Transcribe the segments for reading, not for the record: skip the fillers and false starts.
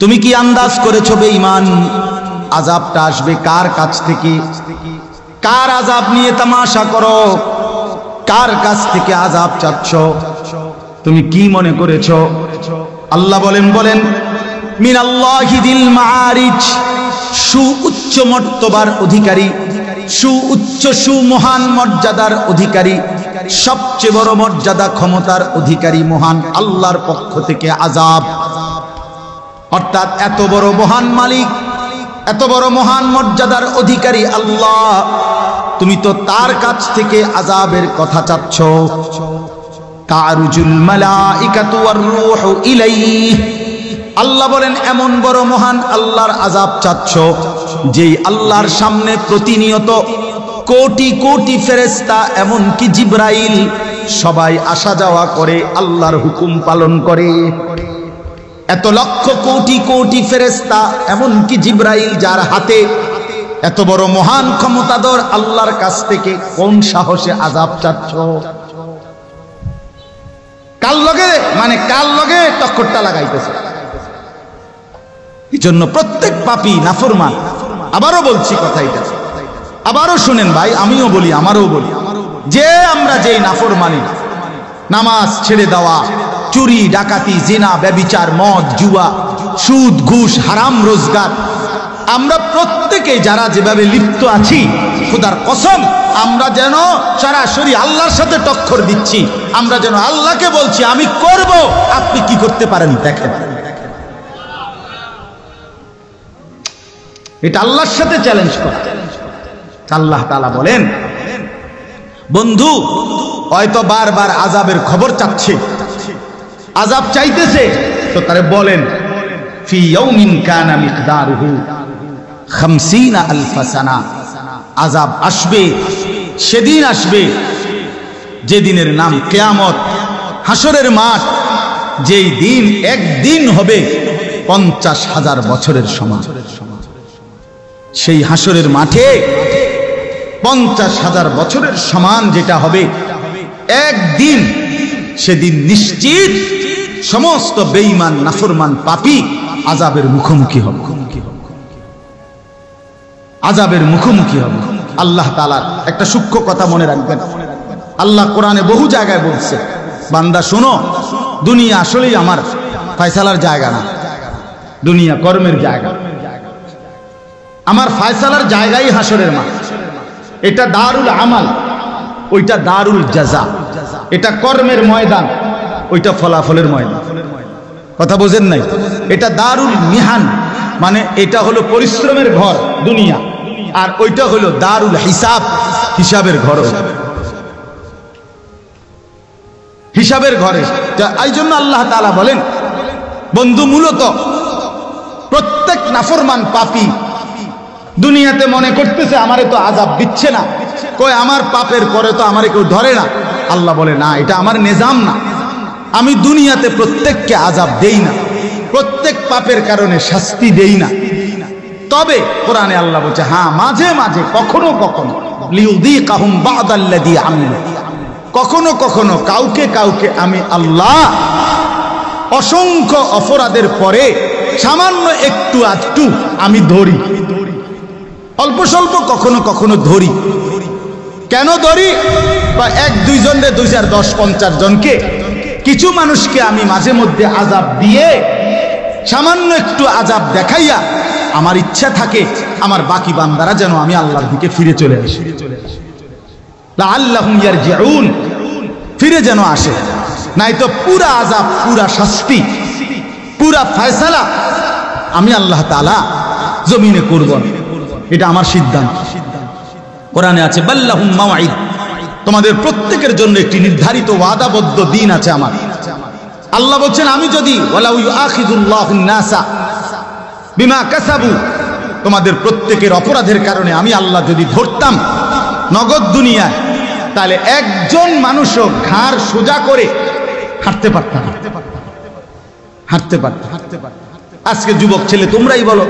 তুমি কি আন্দাজ করেছো বেঈমান আযাবটা আসবে কার কাছ থেকে? কার আযাব নিয়ে তামাশা করো? কার কাছ থেকে আযাব চাচ্ছ? তুমি কি মনে করেছো? আল্লাহ বলেন মিনাল্লাহি যিল মাআরিজ, সুউচ্চ মর্তবার অধিকারী, সুউচ্চ সুমহান মর্যাদার অধিকারী, সবচেয়ে বড় মর্যাদা ক্ষমতার অধিকারী মহান আল্লাহর পক্ষ থেকে আযাব। অর্থাৎ এত বড় মহান মালিক, এত বড় মহান মর্যাদার অধিকারী আল্লাহ, তুমি তো তার কাছ থেকে আযাবের কথা চাচ্ছ। তারুজুল মালাইকাতু ওয়ার রূহু ইলাইহি, আল্লাহ বলেন এমন বড় মহান আল্লাহর আযাব চাচ্ছ যেই আল্লাহর সামনে প্রতিনিয়ত কোটি কোটি ফেরেশতা এমনকি জিবরাইল সবাই আসা যাওয়া করে, আল্লাহর হুকুম পালন করে। এত লক্ষ কোটি কোটি ফেরেশতা এমনকি জিবরাইল যার হাতে, এত বড় মহান ক্ষমতাধর আল্লাহর কাছ থেকে কোন সাহসে আযাব চাচ্ছ? কার লগে টক্করটা লাগাইতেছে? এই জন্য প্রত্যেক পাপী নাফরমান, আবারও বলছি কথা এটা, আবারও শুনেন ভাই, আমিও বলি আমারও বলি, যে আমরা যেই নাফরমানি, নামাজ ছেড়ে দেওয়া, চুরি ডাকাতি জিনা ব্যভিচার মদ জুয়া সুদ ঘুষ হারাম রোজগার, আমরা প্রত্যেকে যারা যেভাবে লিপ্ত আছি, খোদার কসম আমরা যেন সরাসরি আল্লাহর সাথে টক্কর দিচ্ছি। আমরা যেন আল্লাহকে বলছি আমি করব, আপনি কি করতে পারেন দেখেন। এটা আল্লাহর সাথে চ্যালেঞ্জ করা। আল্লাহ তাআলা বলেন বন্ধু হয়তো বারবার আযাবের খবর চাচ্ছে, আযাব চাইতেছে, তো তারে বলেন ফি ইয়াউমিন কানা মিকদারুহু 50000 সানা, আযাব আসবে, সেদিন আসবে যেদিনের নাম কিয়ামত, হাসরের মাঠ, যেই দিন একদিন হবে 50,000 বছরের সমান। সেই হাসরের মাঠে 50,000 বছরের সমান যেটা হবে একদিন, সেদিন নিশ্চিত সমস্ত বেঈমান নাফরমান পাপী আযাবের মুখোমুখি হবে, আযাবের মুখোমুখি হবে। আল্লাহ তাআলার একটা সূক্ষ্ম কথা মনে রাখবেন, আল্লাহ কোরআনে বহু জায়গায় বলছে, বান্দা শোনো, দুনিয়া আসলেই আমার ফয়সালার জায়গা না, দুনিয়া কর্মের জায়গা, আমার ফয়সালার জায়গাই হাসরের মাঠ। এটা দারুল আমাল, ওইটা দারুল জাযা। এটা কর্মের ময়দান, ওইটা ফলাফলের ময়দান। কথা বোঝেন নাই? এটা দারুল মিহান, মানে এটা হলো পরিশ্রমের ঘর দুনিয়া, আর ওইটা হলো দারুল হিসাব, হিসাবের ঘর, হিসাবের ঘরে। এই জন্য আল্লাহ তাআলা বলেন বন্ধু মূলত প্রত্যেক নাফরমান পাপী দুনিয়াতে মনে করতেছে আমারে তো আযাব দিচ্ছে না, কই আমার পাপের পরে তো আমারে কেউ ধরে না। আল্লাহ বলে না, এটা আমার নিজাম না, আমি দুনিয়াতে প্রত্যেককে আযাব দেই না, প্রত্যেক পাপের কারণে শাস্তি দেই না। তবে কোরআনে আল্লাহ বলছে হ্যাঁ মাঝে মাঝে কখনো কখনো লিউযীকাহুম বা'দাল্লাযী আমিলু, কখনো কখনো কাউকে কাউকে আমি আল্লাহ অসংখ্য অপরাধের পরে সামান্য একটু আধটু আমি ধরি, অল্প স্বল্প কখনো কখনো ধরি। কেন ধরি? বা 1-2 জনরে 2, 4, 10, 50 জনকে, কিছু মানুষকে আমি মাঝে মধ্যে আযাব দিয়ে, সামান্য একটু আযাব দেখাইয়া আমার ইচ্ছা থাকে আমার বাকি বান্দারা যেন আমি আল্লাহর দিকে ফিরে চলে আসি, লাআল্লাহুম ইয়ারজিউন, ফিরে যেন আসে। নাই তো পুরা আযাব, পুরা শাস্তি, পুরা ফয়সালা আমি আল্লাহ তাআলা জমিনে করব, এটা আমার সিদ্ধান্ত। কোরআনে আছে বাল্লাহুম মাওঈদ, তোমাদের প্রত্যেকের জন্য একটি নির্ধারিত ওয়াদাবদ্ধ দিন আছে আমার। আল্লাহ বলছেন আমি যদি ওয়ালাউ ইউআখিযুল্লাহুন নাসা বিমা কাসাবু, তোমাদের প্রত্যেকের অপরাধের কারণে আমি আল্লাহ যদি ধরতাম নগদ দুনিয়ায়, তাহলে একজন মানুষও ঘাড় সোজা করে হাঁটতে পারত না, হাঁটতে পারত। আজকে যুবক ছেলে তোমরাই বলো,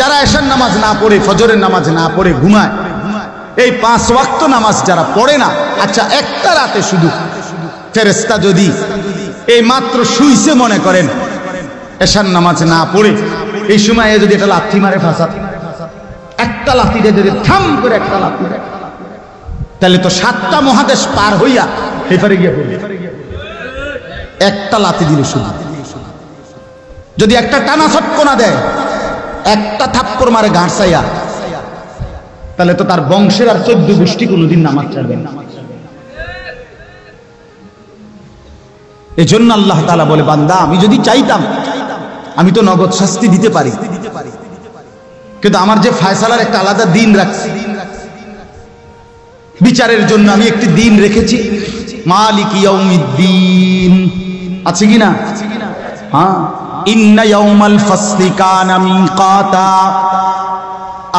যারা এশার নামাজ না পড়ে, ফজরের নামাজ না পড়ে ঘুমায়, এই 5 ওয়াক্ত নামাজ যারা পড়ে না, আচ্ছা একটা রাতে শুধু ফেরেশতা যদি এই মাত্র শুইছে মনে করেন, এশার নামাজ না পড়ে এই সময় যদি একটা লাথি মারে ফাঁসাত, একটা লাথিতে যদি থাম করে একটা লাথি, তাহলে তো 7টা মহাদেশ পার হইয়া এপারে গিয়ে পড়বে। একটা লাথি দিলে শুধু যদি একটা টানা ছটকনা দেয়, একটা থাপ্পড় মারে গাঁড়সাইয়া, তাহলে তো তার বংশের আর 14 গোষ্ঠী কোনোদিন নামাজ ছাড়বে না। এজন্য আল্লাহ তাআলা বলে, বান্দা আমি যদি চাইতাম আমি তো নগদ শাস্তি দিতে পারি, কিন্তু আমার যে ফয়সালার একটা আলাদা দিন রাখছি, বিচারের জন্য আমি একটি দিন রেখেছি, মালিক ইয়াউমিদ্দিন, আছে কি না? হ্যাঁ, ইন্না ইয়াউমাল ফাসলি কানা মিকাতা।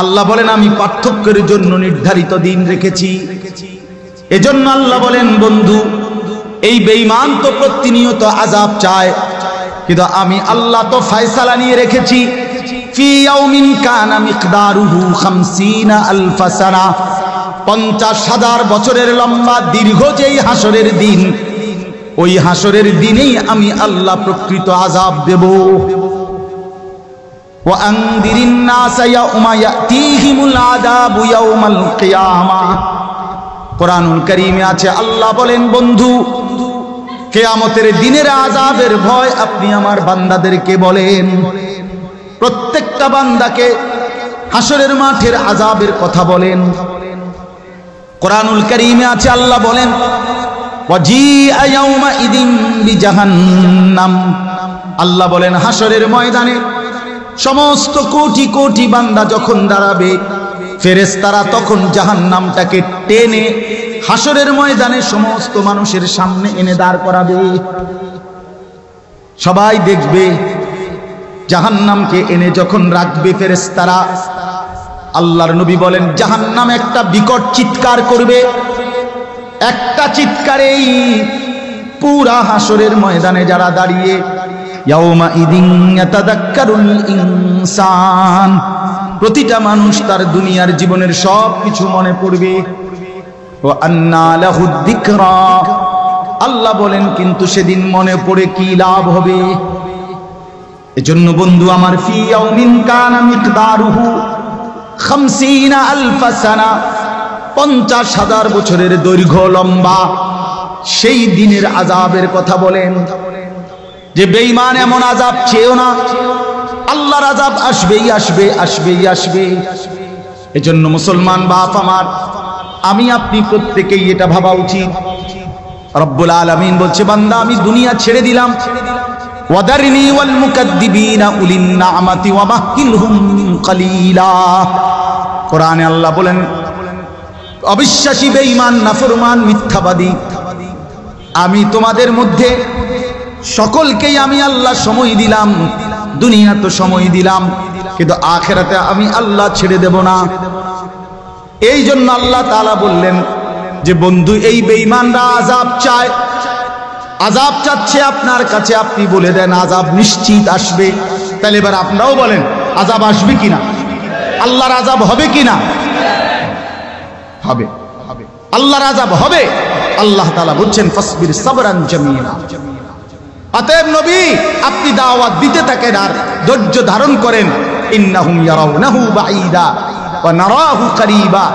আল্লাহ বলেন আমি পার্থক্যের জন্য নির্ধারিত দিন রেখেছি। এজন্য আল্লাহ বলেন, বন্ধু এই বেঈমান তো প্রতিনিয়ত আযাব চায়, কিন্তু আমি আল্লাহ তো ফয়সালা নিয়ে রেখেছি, ফি ইয়াউমিন কানা মিকদারুহু 50 আলফ সানা, 50,000 বছরের লম্বা দীর্ঘ যেই হাসরের দিন, ওই হাসরের দিনেই আমি আল্লাহ প্রকৃত আযাব দেব। ওয়া আনদিরিন নাসা ইয়াউমা ইয়াতিহিমুল আযাবু ইয়াউমাল কিয়ামা। কোরআনুল কারীমে আছে, আল্লাহ বলেন, বন্ধু কিয়ামতের দিনের আযাবের ভয় আপনি আমার বান্দাদেরকে বলেন। প্রত্যেকটা বান্দাকে হাসরের মাঠের আযাবের কথা বলেন। কোরআনুল কারীমে আছে, আল্লাহ বলেন, ওয়াজিআ ইয়াউমা ইদিন বিজাহান্নাম। আল্লাহ বলেন হাসরের ময়দানে সমস্ত কোটি কোটি বান্দা যখন দাঁড়াবে, ফেরেশতারা তখন জাহান্নামটাকে টেনে হাসরের ময়দানে সমস্ত মানুষের সামনে এনে দাঁড় করাবে। সবাই দেখবে জাহান্নামকে এনে যখন রাখবে ফেরেশতারা, আল্লাহর নবী বলেন জাহান্নাম একটা বিকট চিৎকার করবে। একটা চিৎকারেই পুরা হাসরের ময়দানে যারা দাঁড়িয়ে, ইয়াউমা ইদিন ইয়াতাযাক্কারুল ইনসান, প্রতিটা মানুষ তার দুনিয়ার জীবনের সব কিছু মনে পড়বে। ওয়া আন্না লাহুদ যিকরা, আল্লাহ বলেন কিন্তু সেদিন মনে পড়ে কি লাভ হবে? এজন্য বন্ধু আমার, ফি ইয়াউমিন কানা মিকদারুহু 50 আলফ সানা, 50,000 বছরের দৈর্ঘ্য লম্বা সেই দিনের আযাবের কথা বলেন। যে বেঈমান এমন আযাব চেয়েও না, আল্লাহর আযাব আসবেই আসবে, আসবেই আসবে। এজন্য মুসলমান বাপ আমার, আমি আপনি প্রত্যেকেই এটা ভাবা উচিত। রব্বুল আলামিন বলছে, বান্দা আমি দুনিয়া ছেড়ে দিলাম, ওয়াদারনি ওয়াল মুকাদ্দিবিনা উলিন নি'মাতি ওয়া মাহকিলহুম কালিলা। কোরআনে আল্লাহ বলেন, অবিশ্বাসী, বেঈমান, নাফরমান, মিথ্যাবাদী, আমি তোমাদের মধ্যে সকলকেই আমি আল্লাহ সময় দিলাম। দুনিয়া তো সময় দিলাম, কিন্তু আখিরাতে আমি আল্লাহ ছেড়ে দেব না। এই জন্য আল্লাহ তাআলা বললেন যে বন্ধু এই বেঈমানরা আযাব চায়, আযাব চাচ্ছে আপনার কাছে, আপনি বলে দেন আযাব নিশ্চিত আসবে। তাহলে এবার আপনারাও বলেন আযাব আসবে কিনা, আল্লাহর আযাব হবে কিনা? হবে, আল্লাহর আযাব হবে। আল্লাহ তাআলা বলছেন ফাসবির সাবরান জামিলা। অতএব নবী আপনি দাওয়াত দিতে থাকেন আর ধৈর্য ধারণ করেন। ইন্নাহুম ইয়ারাউনাহু বাঈদা ওয়া নারাহু করিবা।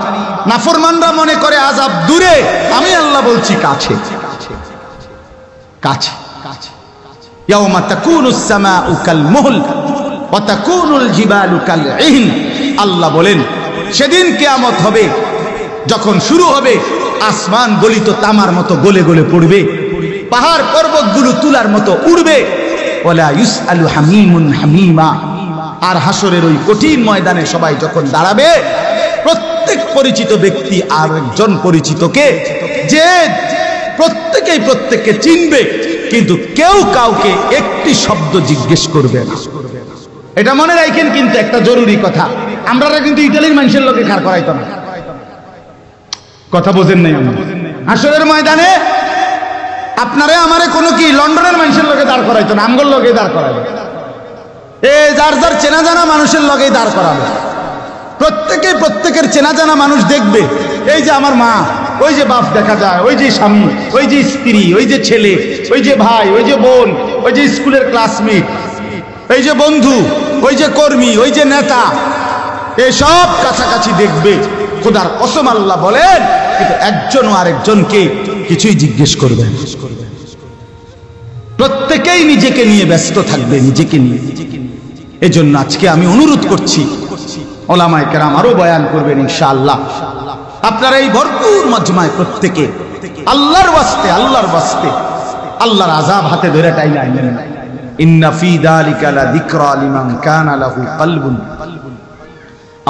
নাফরমানরা মনে করে আযাব দূরে, আমি আল্লাহ বলছি কাছে, কাছে। ইয়াউমা তাকুনুস সামাউ কাল মুহল ওয়া তাকুনুল জিবালু কাল ইহন। আল্লাহ বলেন সেদিন কিয়ামত হবে, যখন শুরু হবে আসমান গলিত তামার মতো গলে গলে পড়বে, পাহাড় পর্বতগুলো তুলার মতো উড়বে। ওয়ালা ইউসআলু হামিমুন হামিমা। আর হাসরের ওই কঠিন ময়দানে সবাই যখন দাঁড়াবে, প্রত্যেক পরিচিত ব্যক্তি আর একজন পরিচিতকে, যে প্রত্যেকেই প্রত্যেককে চিনবে, কিন্তু কেউ কাউকে একটি শব্দ জিজ্ঞেস করবে না। এটা মনে রাখেন, কিন্তু একটা জরুরি কথা, আমরা কিন্তু ইতালির মানুষের লোকে খাড় করাইতো না। কথা বোঝেন নাই? আমরা হাসরের ময়দানে আপনারে আমারে কোনো কি লন্ডনের মানুষের লোকে দাঁড় করাইতো না, আমগোর লোকে দাঁড় করাবে। এই যার যার চেনা জানা মানুষের লোকেই দাঁড় করাবে। প্রত্যেকে প্রত্যেকের চেনা জানা মানুষ দেখবে। এই যে আমার মা, ওই যে বাপ দেখা যায়, ওই যে স্বামী, ওই যে স্ত্রী, ওই যে ছেলে, ওই যে ভাই, ওই যে বোন, ওই যে স্কুলের ক্লাসমেট, এই যে বন্ধু, ওই যে কর্মী, ওই যে নেতা, এসব কাছাকাছি দেখবে। খোদার কসম আল্লাহ বলেন, কিন্তু একজন আরেকজনকে কিছুই জিজ্ঞেস করবে। প্রত্যেকেই নিজেকে নিয়ে ব্যস্ত থাকবে, নিজেকে নিয়ে। এজন্য আজকে আমি অনুরোধ করছি, ওলামায়ে কেরাম আরো বয়ান করবেন ইনশাআল্লাহ। আপনারা এই ভরপুর মজমায় প্রত্যেকে আল্লাহর ওয়াস্তে, আল্লাহর ওয়াস্তে আল্লাহর আযাব হাতে ধরে টাইনা আইনেন। ইন্না ফি যালিকা লা যিকরা লিমান কানা লাহু কলবুন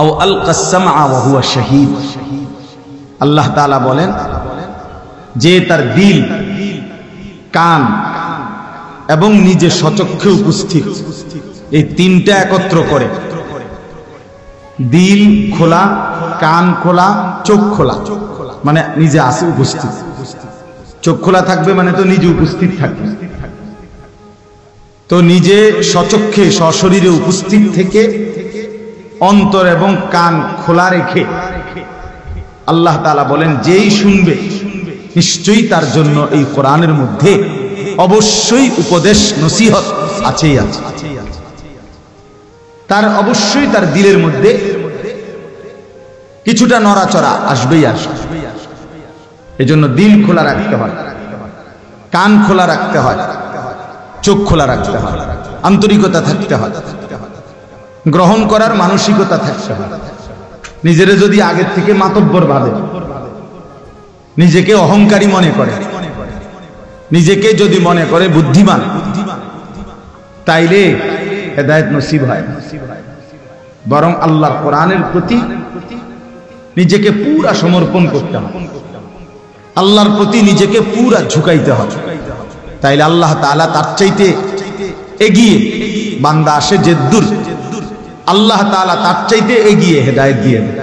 আও আলকাস সামআ ওয়া হুয়া শাহীদ। আল্লাহ তাআলা বলেন, যে তার দিল, কান এবং নিজে সচক্ষে উপস্থিত, এই তিনটা একত্র করে, দিল খোলা, কান খোলা, চোখ খোলা, মানে নিজে আসে উপস্থিত। চোখ খোলা থাকবে মানে তো নিজে উপস্থিত থাকবে। তো নিজে সচক্ষে সশরীরে উপস্থিত থেকে অন্তর এবং কান খোলা রেখে আল্লাহ তাআলা বলেন, যেই শুনবে নিশ্চয়ই তার জন্য এই কোরআনের মধ্যে অবশ্যই উপদেশ নসিহত আছেই আছে। তার অবশ্যই তার দিলের মধ্যে কিছুটা নড়াচড়া আসবেই আসবে। এজন্য দিল খোলা রাখতে হয়, কান খোলা রাখতে হয়, চোখ খোলা রাখতে হয়, আন্তরিকতা থাকতে হয়, গ্রহণ করার মানসিকতা থাকতে হয়। নিজের যদি আগের থেকে মাতব্বর ভাবে, নিজেকে অহংকারী মনে করে, নিজেকে যদি মনে করে বুদ্ধিমান, তাইলে হেদায়েত নসিব হয়। বরং আল্লাহর কোরআনের প্রতি নিজেকে পুরা সমর্পণ করতে হবে, আল্লাহর প্রতি নিজেকে পুরা ঝুঁকাইতে হবে। তাইলে আল্লাহ তাআলা তার চাইতে এগিয়ে, বান্দা আসে যেদ্দুর, আল্লাহ তাআলা তার চাইতে এগিয়ে হেদায়েত দিয়ে দেন।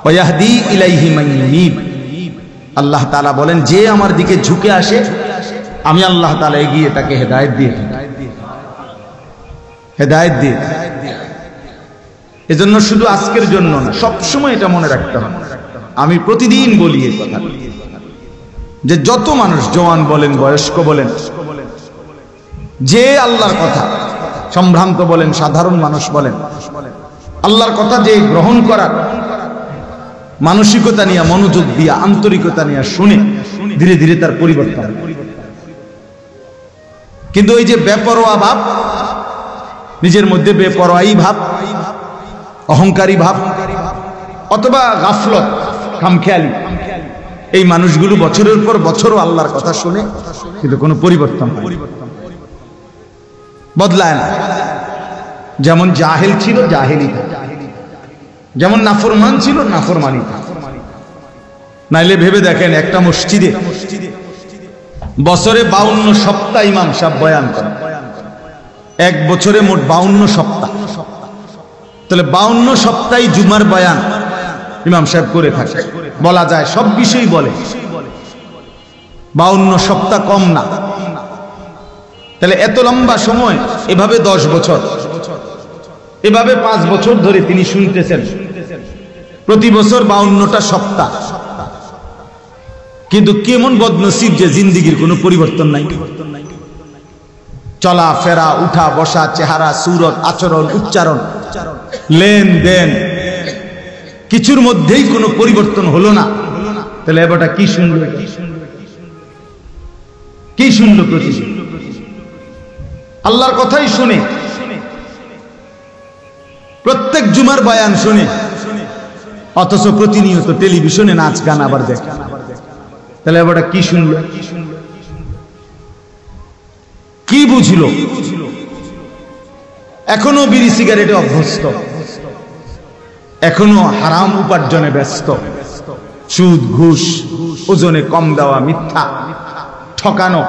ওয়াহদি ইলাইহি মান ইউনীব। আল্লাহ তাআলা বলেন, যে আমার দিকে ঝুঁকে আসে আমি আল্লাহ তাআলা এগিয়ে তাকে হেদায়েত দিয়ে দেন, হেদায়েত দিয়ে। এজন্য শুধু আজকের জন্য না, সব সময় এটা মনে রাখতে হবে। আমি প্রতিদিন বলি এই কথা, যে যত মানুষ, জওয়ান বলেন, বয়স্ক বলেন, যে আল্লাহর কথা, সম্ভ্রান্ত বলেন, সাধারণ মানুষ বলেন, আল্লাহর কথা যে গ্রহণ করার মানসিকতা নিয়ে, মনোযোগ দিয়ে, আন্তরিকতা নিয়ে শুনে ধীরে ধীরে তার পরিবর্তন। কিন্তু ওই যে বেপরোয়া ভাব, নিজের মধ্যে বেপরোয়াই ভাব, অহংকারী ভাব, অথবা গাফলত, খামখেয়ালি, এই মানুষগুলো বছরের পর বছরও আল্লাহর কথা শুনে কিন্তু কোনো পরিবর্তন বদলায় না। যেমন জাহেল ছিল জাহেলি, যেমন নাফরমান ছিল নাফরমানি। নাইলে ভেবে দেখেন, একটা মসজিদে বছরে 52 সপ্তাহ ইমাম সাহেব বয়ান করেন, এক বছরে মোট 52 সপ্তাহ। তাহলে 52 সপ্তাহে জুমার বয়ান ইমাম সাহেব করে থাকে, বলা যায় সব বিষয়ই বলে। 52 সপ্তাহ কম না। তাহলে এত লম্বা সময়, এভাবে 10 বছর, এভাবে 5 বছর ধরে তিনি শুনতেছেন, প্রতি বছর 52টা সপ্তাহ। কিন্তু কেমন বদনসিব যে জিন্দেগির কোনো পরিবর্তন নাই। চলা ফেরা, উঠা বসা, চেহারা, সুরত, আচরণ, উচ্চারণ, লেনদেন, কিছুর মধ্যেই কোনো পরিবর্তন হলো না। তাহলে এবারটা কি শুনলো, কি শুনলো? প্রতিদিন আল্লাহর কথাই শুনে, প্রত্যেক জুমার বয়ান শুনে, অথচ প্রতিনিয়ত টেলিভিশনে নাচ গান আবার দেখে। তাহলে এবারটা কি শুনলো, কি বুঝলো? এখনো বিড়ি সিগারেটে অভ্যস্ত, এখনো হারাম উপার্জনে ব্যস্ত, সুদ, ঘুষ, ওজনে কম দেওয়া, মিথ্যা, ঠকানো,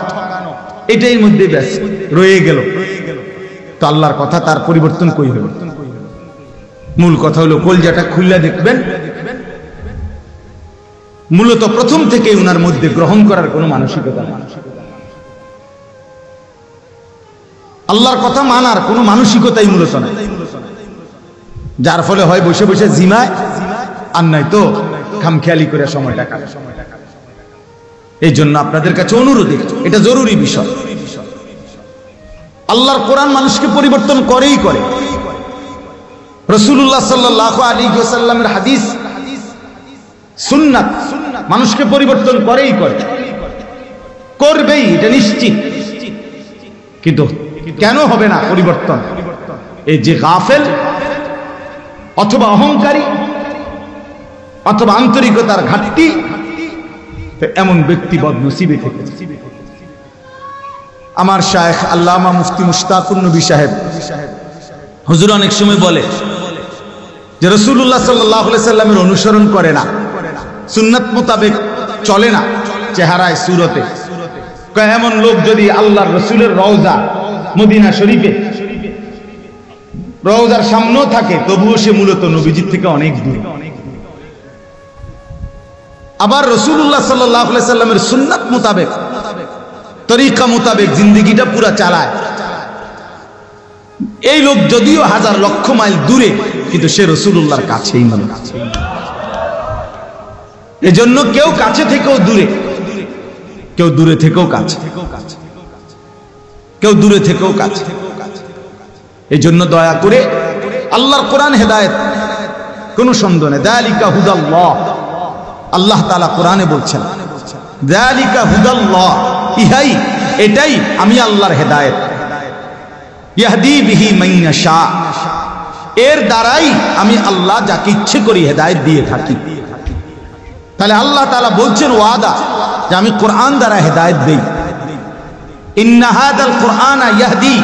এটাই মধ্যে ব্যস্ত রয়ে গেল। তো আল্লাহর কথা তার পরিবর্তন কই হলো? মূল কথা হলো, কলজাটা খুললে দেখবেন মূলত প্রথম থেকে উনার মধ্যে গ্রহণ করার কোনো মানসিকতা নেই, আল্লাহর কথা মানার কোনো মানসিকতাই মূলত নাই। যার ফলে হয় বসে বসে জিমায়, আর নাই তো খামখেয়ালি করে সময়টা কাটে। এই জন্য আপনাদের কাছে অনুরোধ, এটা জরুরি বিষয়। আল্লাহর কোরআন মানুষকে পরিবর্তন করেই করে। রাসূলুল্লাহ সাল্লাল্লাহু আলাইহি ওয়াসাল্লামের হাদিস সুন্নাত মানুষকে পরিবর্তন করেই করে, করবেই, এটা নিশ্চিত। কিন্তু কেন হবে না পরিবর্তন? এই যে গাফেল অথবা অহংকারী অথবা আন্তরিকতার ঘাটতি, এমন ব্যক্তি বদনসিবে থেকে। আমার শায়েখ আল্লামা মুফতি মুশতাকুর নবী সাহেব হুজুর অনেক সময় বলে যে রাসূলুল্লাহ সাল্লাল্লাহু আলাইহি সাল্লামের অনুসরণ করে না, সুন্নাত মোতাবেক চলে না চেহারায় সুরতে। এমন লোক যদি আল্লাহর রাসূলের রওজা মদিনা শরীফে রওজার সামনেও থাকে, তবুও সে মূলত নবীজির থেকে অনেক দূরে। আবার রাসূলুল্লাহ সাল্লাল্লাহু আলাইহি সাল্লামের সুন্নাত মোতাবেক, তরিকা মোতাবেক জিন্দেগিটা পুরা চালায়। এই লোক যদিও হাজার লক্ষ মাইল দূরে, কিন্তু সে রাসূলুল্লাহর কাছেই মানে। এজন্য কেউ কাছে থেকেও দূরে, কেউ দূরে থেকেও কাছে, কেউ দূরে থেকেও কাছে। এই জন্য দয়া করে আল্লাহর কোরআন হেদায়েত, কোনো সন্দেহ নেই। যালিকা হুদাল্লাহ, আল্লাহ তাআলা কোরআনে বলছেন যালিকা হুদাল্লাহ, ইহাই, এটাই আমি আল্লাহর হেদায়েত। ইয়াহদি বিহি মান ইয়াশা, এর দ্বারাই আমি আল্লাহ যাকে ইচ্ছে করি হেদায়েত দিয়ে থাকি। তাহলে আল্লাহ তাআলা বলছেন ওয়াদা যে আমি কোরআন দ্বারা হেদায়েত দেই। ইন্না হাযাল কুরআনা ইয়াহদি,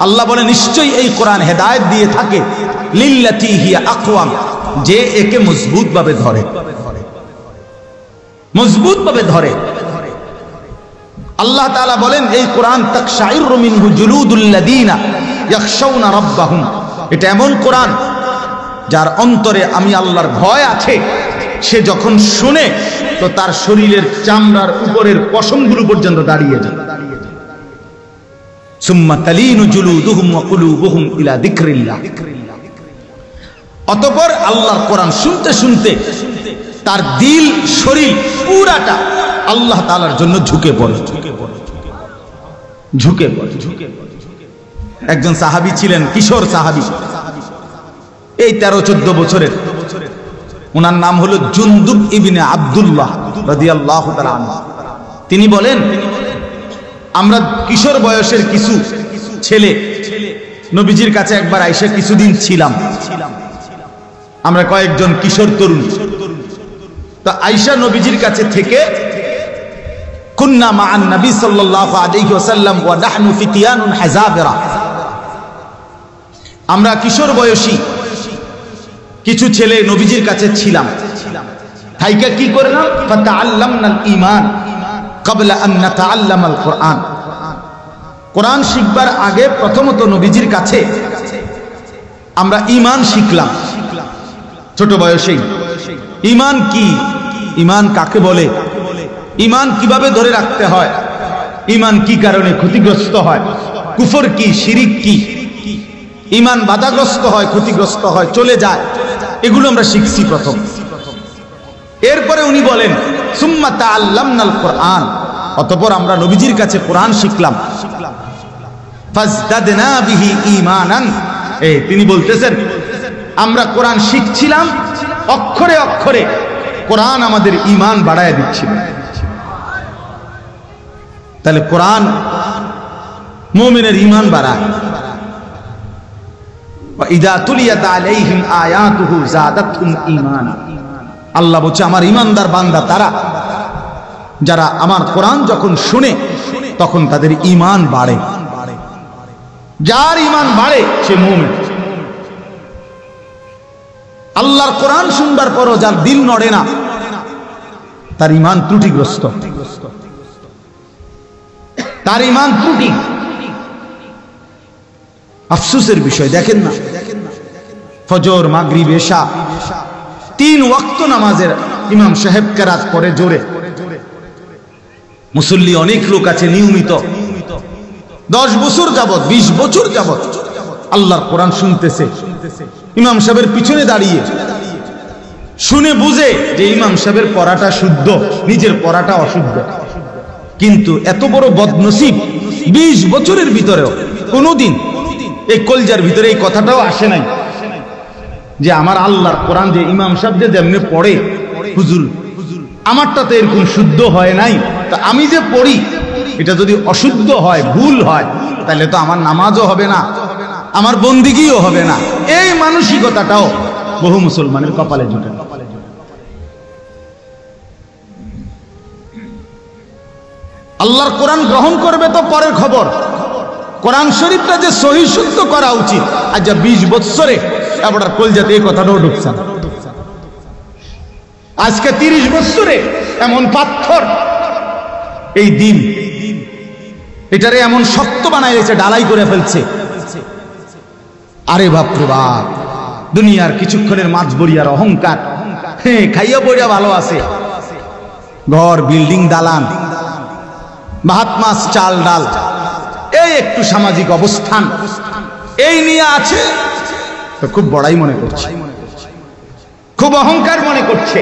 আল্লাহ বলে নিশ্চয়ই এই কোরআন হেদায়েত দিয়ে থাকে লিল্লাতী হিয়া আকওয়াম, যে একে মজবুত ভাবে ধরে, মজবুত ভাবে ধরে। আল্লাহ তাআলা বলেন এই কোরআন তাকশাইরু মিনহু জুলুদুল্লাযীনা ইয়াখশাউনা রাব্বাহুম, এটা এমন কোরআন যার অন্তরে আমি আল্লাহর ভয় আছে। সে যখন শুনে তো তার শরীরের চামড়ার উপরের পশমগুলো পর্যন্ত দাঁড়িয়ে যায়। সুম্মা তালিনু জুলুদুহুম ওয়া কুলুবুহুম ইলা যিকরিল্লাহ, অতঃপর আল্লাহর কোরআন শুনতে শুনতে তার দিল শরীর পুরাটা আল্লাহ তাআলার জন্য ঝুঁকে পড়ে, ঝুঁকে পড়ে। একজন সাহাবী ছিলেন, কিশোর সাহাবী, এই 13-14 বছরের। ওনার নাম হলো জুনদুব ইবনে আব্দুল্লাহ রাদিয়াল্লাহু তাআলা আনহু। তিনি বলেন আমরা কিশোর বয়সের কিছু ছেলে নবীজির কাছে একবার আয়েশা কিছুদিন ছিলাম। আমরা কয়েকজন কিশোর তরুণ। তো আয়েশা নবীজির কাছে থেকে কুন্না মা'আন নবী সাল্লাল্লাহু আলাইহি ওয়াসাল্লাম ওয়া নাহনু ফিতিয়ানুন হাযাবিরা, আমরা কিশোর বয়সী কিছু ছেলে নবীজির কাছে ছিলাম। থাইকা কি করলাম? ফাতাআল্লামনাল ঈমান ক্বাবলা আন নাতাআল্লামাল কুরআন, কোরআন শিখবার আগে প্রথমত নবীজির কাছে আমরা ঈমান শিখলাম ছোট বয়সেই। ঈমান কি, ঈমান কাকে বলে, ঈমান কিভাবে ধরে রাখতে হয়, ঈমান কি কারণে ক্ষতিগ্রস্ত হয়, কুফর কি, শিরিক কি, ঈমান বাধাগ্রস্ত হয়, ক্ষতিগ্রস্ত হয়, চলে যায়, এগুলো আমরা শিখছি প্রথম। এরপরে উনি বলেন সুম্মা তাআল্লামনাল কুরআন, অতঃপর আমরা নবীজির কাছে কোরআন শিখলাম। ফাজদাদনা বিহি ঈমানান, তিনি বলতেছেন আমরা কোরআন শিখছিলাম, অক্ষরে অক্ষরে কোরআন আমাদের ঈমান বাড়ায় দিচ্ছিল। তাহলে কোরআন মুমিনের ঈমান বাড়ায়। ওয়া ইযা তুলিয়াত আলাইহিম আয়াতুহু যাদাতহুম ঈমানা, আল্লাহ বলছে আমার ঈমানদার বান্দা তারা যারা আমার কোরআন যখন শুনে তখন তাদের ঈমান বাড়ে। যার ঈমান বাড়ে সে মুমিন। আল্লাহর কোরআন শুনবার পরও যার দিল নড়ে না তার ঈমান ত্রুটিগ্রস্ত, তার ঈমান ত্রুটি। আফসোসের বিষয় দেখেন না, ফজর, মাগরিব, এশা 3 ওয়াক্ত নামাজের ইমাম সাহেব কেরাত পড়ে জোরে। মুসল্লি অনেক লোক আছে নিয়মিত 10 বছর যাবত, 20 বছর যাবত আল্লাহর কোরআন শুনতেছে। ইমাম সাহেবের পিছনে দাঁড়িয়ে শুনে বুঝে যে ইমাম সাহেবের পড়াটা শুদ্ধ, নিজের পড়াটা অশুদ্ধ। কিন্তু এত বড় বদনসিব 20 বছরের ভিতরেও কোনোদিন এই কলজার ভিতরে এই কথাটাও আসে নাই যে আমার আল্লাহর কোরআন যে ইমাম সাহেব যে যেমনি পড়ে হুজুর আমারটা তো এরকম শুদ্ধ হয় নাই, তা আমি যে পড়ি এটা যদি অশুদ্ধ হয়, ভুল হয়, তাহলে তো আমার নামাজও হবে না, আমার বন্দিগিও হবে না। এই মানসিকতাটাও বহু মুসলমানের কপালে জুটে। আল্লাহর কোরআন গ্রহণ করবে তো পরের খবর, কোরআন শরীফটা যে সহি শুদ্ধ করা উচিত। আজ 20 বছরে আপনার কলজাতে এই কথাটাও ঢুকছে না। আজকে 30 বছরে এমন পাথর এই দিন এটারে এমন শক্ত বানাই রেখেছে, ডালাই করে ফেলছে। আরে বাপরে বাপ, দুনিয়ার কিছুক্ষণের মাঝ বড়িয়ার অহংকার, হ্যাঁ খাইয়া বড়িয়া ভালো আছে, ঘর বিল্ডিং দালান, ভাত মাছ চাল ডাল, এই একটু সামাজিক অবস্থান এই নিয়ে আছে তো খুব বড়াই মনে করছে, খুব অহংকার মনে করছে।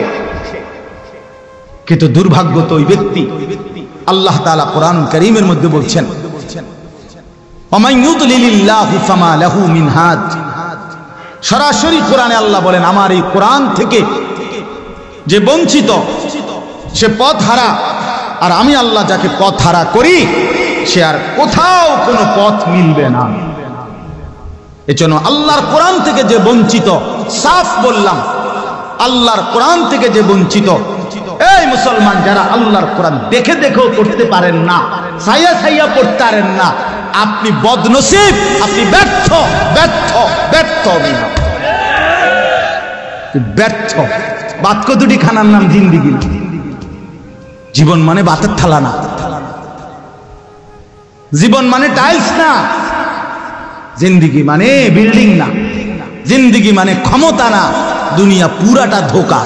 কিন্তু দুর্ভাগ্য তো ওই ব্যক্তি, আল্লাহ তাআলা কোরআন কারীমের মধ্যে বলছেন ওয়ামান ইউদলিলিল্লাহু ফামা লাহু মিন হাদ। সরাসরি কোরআনে আল্লাহ বলেন আমার এই কোরআন থেকে যে বঞ্চিত সে পথ হারা, আর আমি আল্লাহ যাকে পথ হারা করি সে আর কোথাও কোনো পথ মিলবে না। এজন্য আল্লাহর কোরআন থেকে যে বঞ্চিত, সাফ বললাম আল্লাহর কোরআন থেকে যে বঞ্চিত, এই মুসলমান যারা আল্লাহর কোরআন দেখে দেখেও পড়তে পারেন না, ছাইয়া ছাইয়া পড়তে পারেন না, আপনি বদনসিব, আপনি ব্যর্থ ব্যর্থ ব্যর্থ ব্যর্থ। বাক্য দুটি খানার নাম জিন্দিগি। জীবন মানে বাতের থালা না, জীবন মানে টাইলস না, জিন্দিগি মানে বিল্ডিং না, জিন্দিগি মানে ক্ষমতা না। দুনিয়া পুরাটা ধোকা,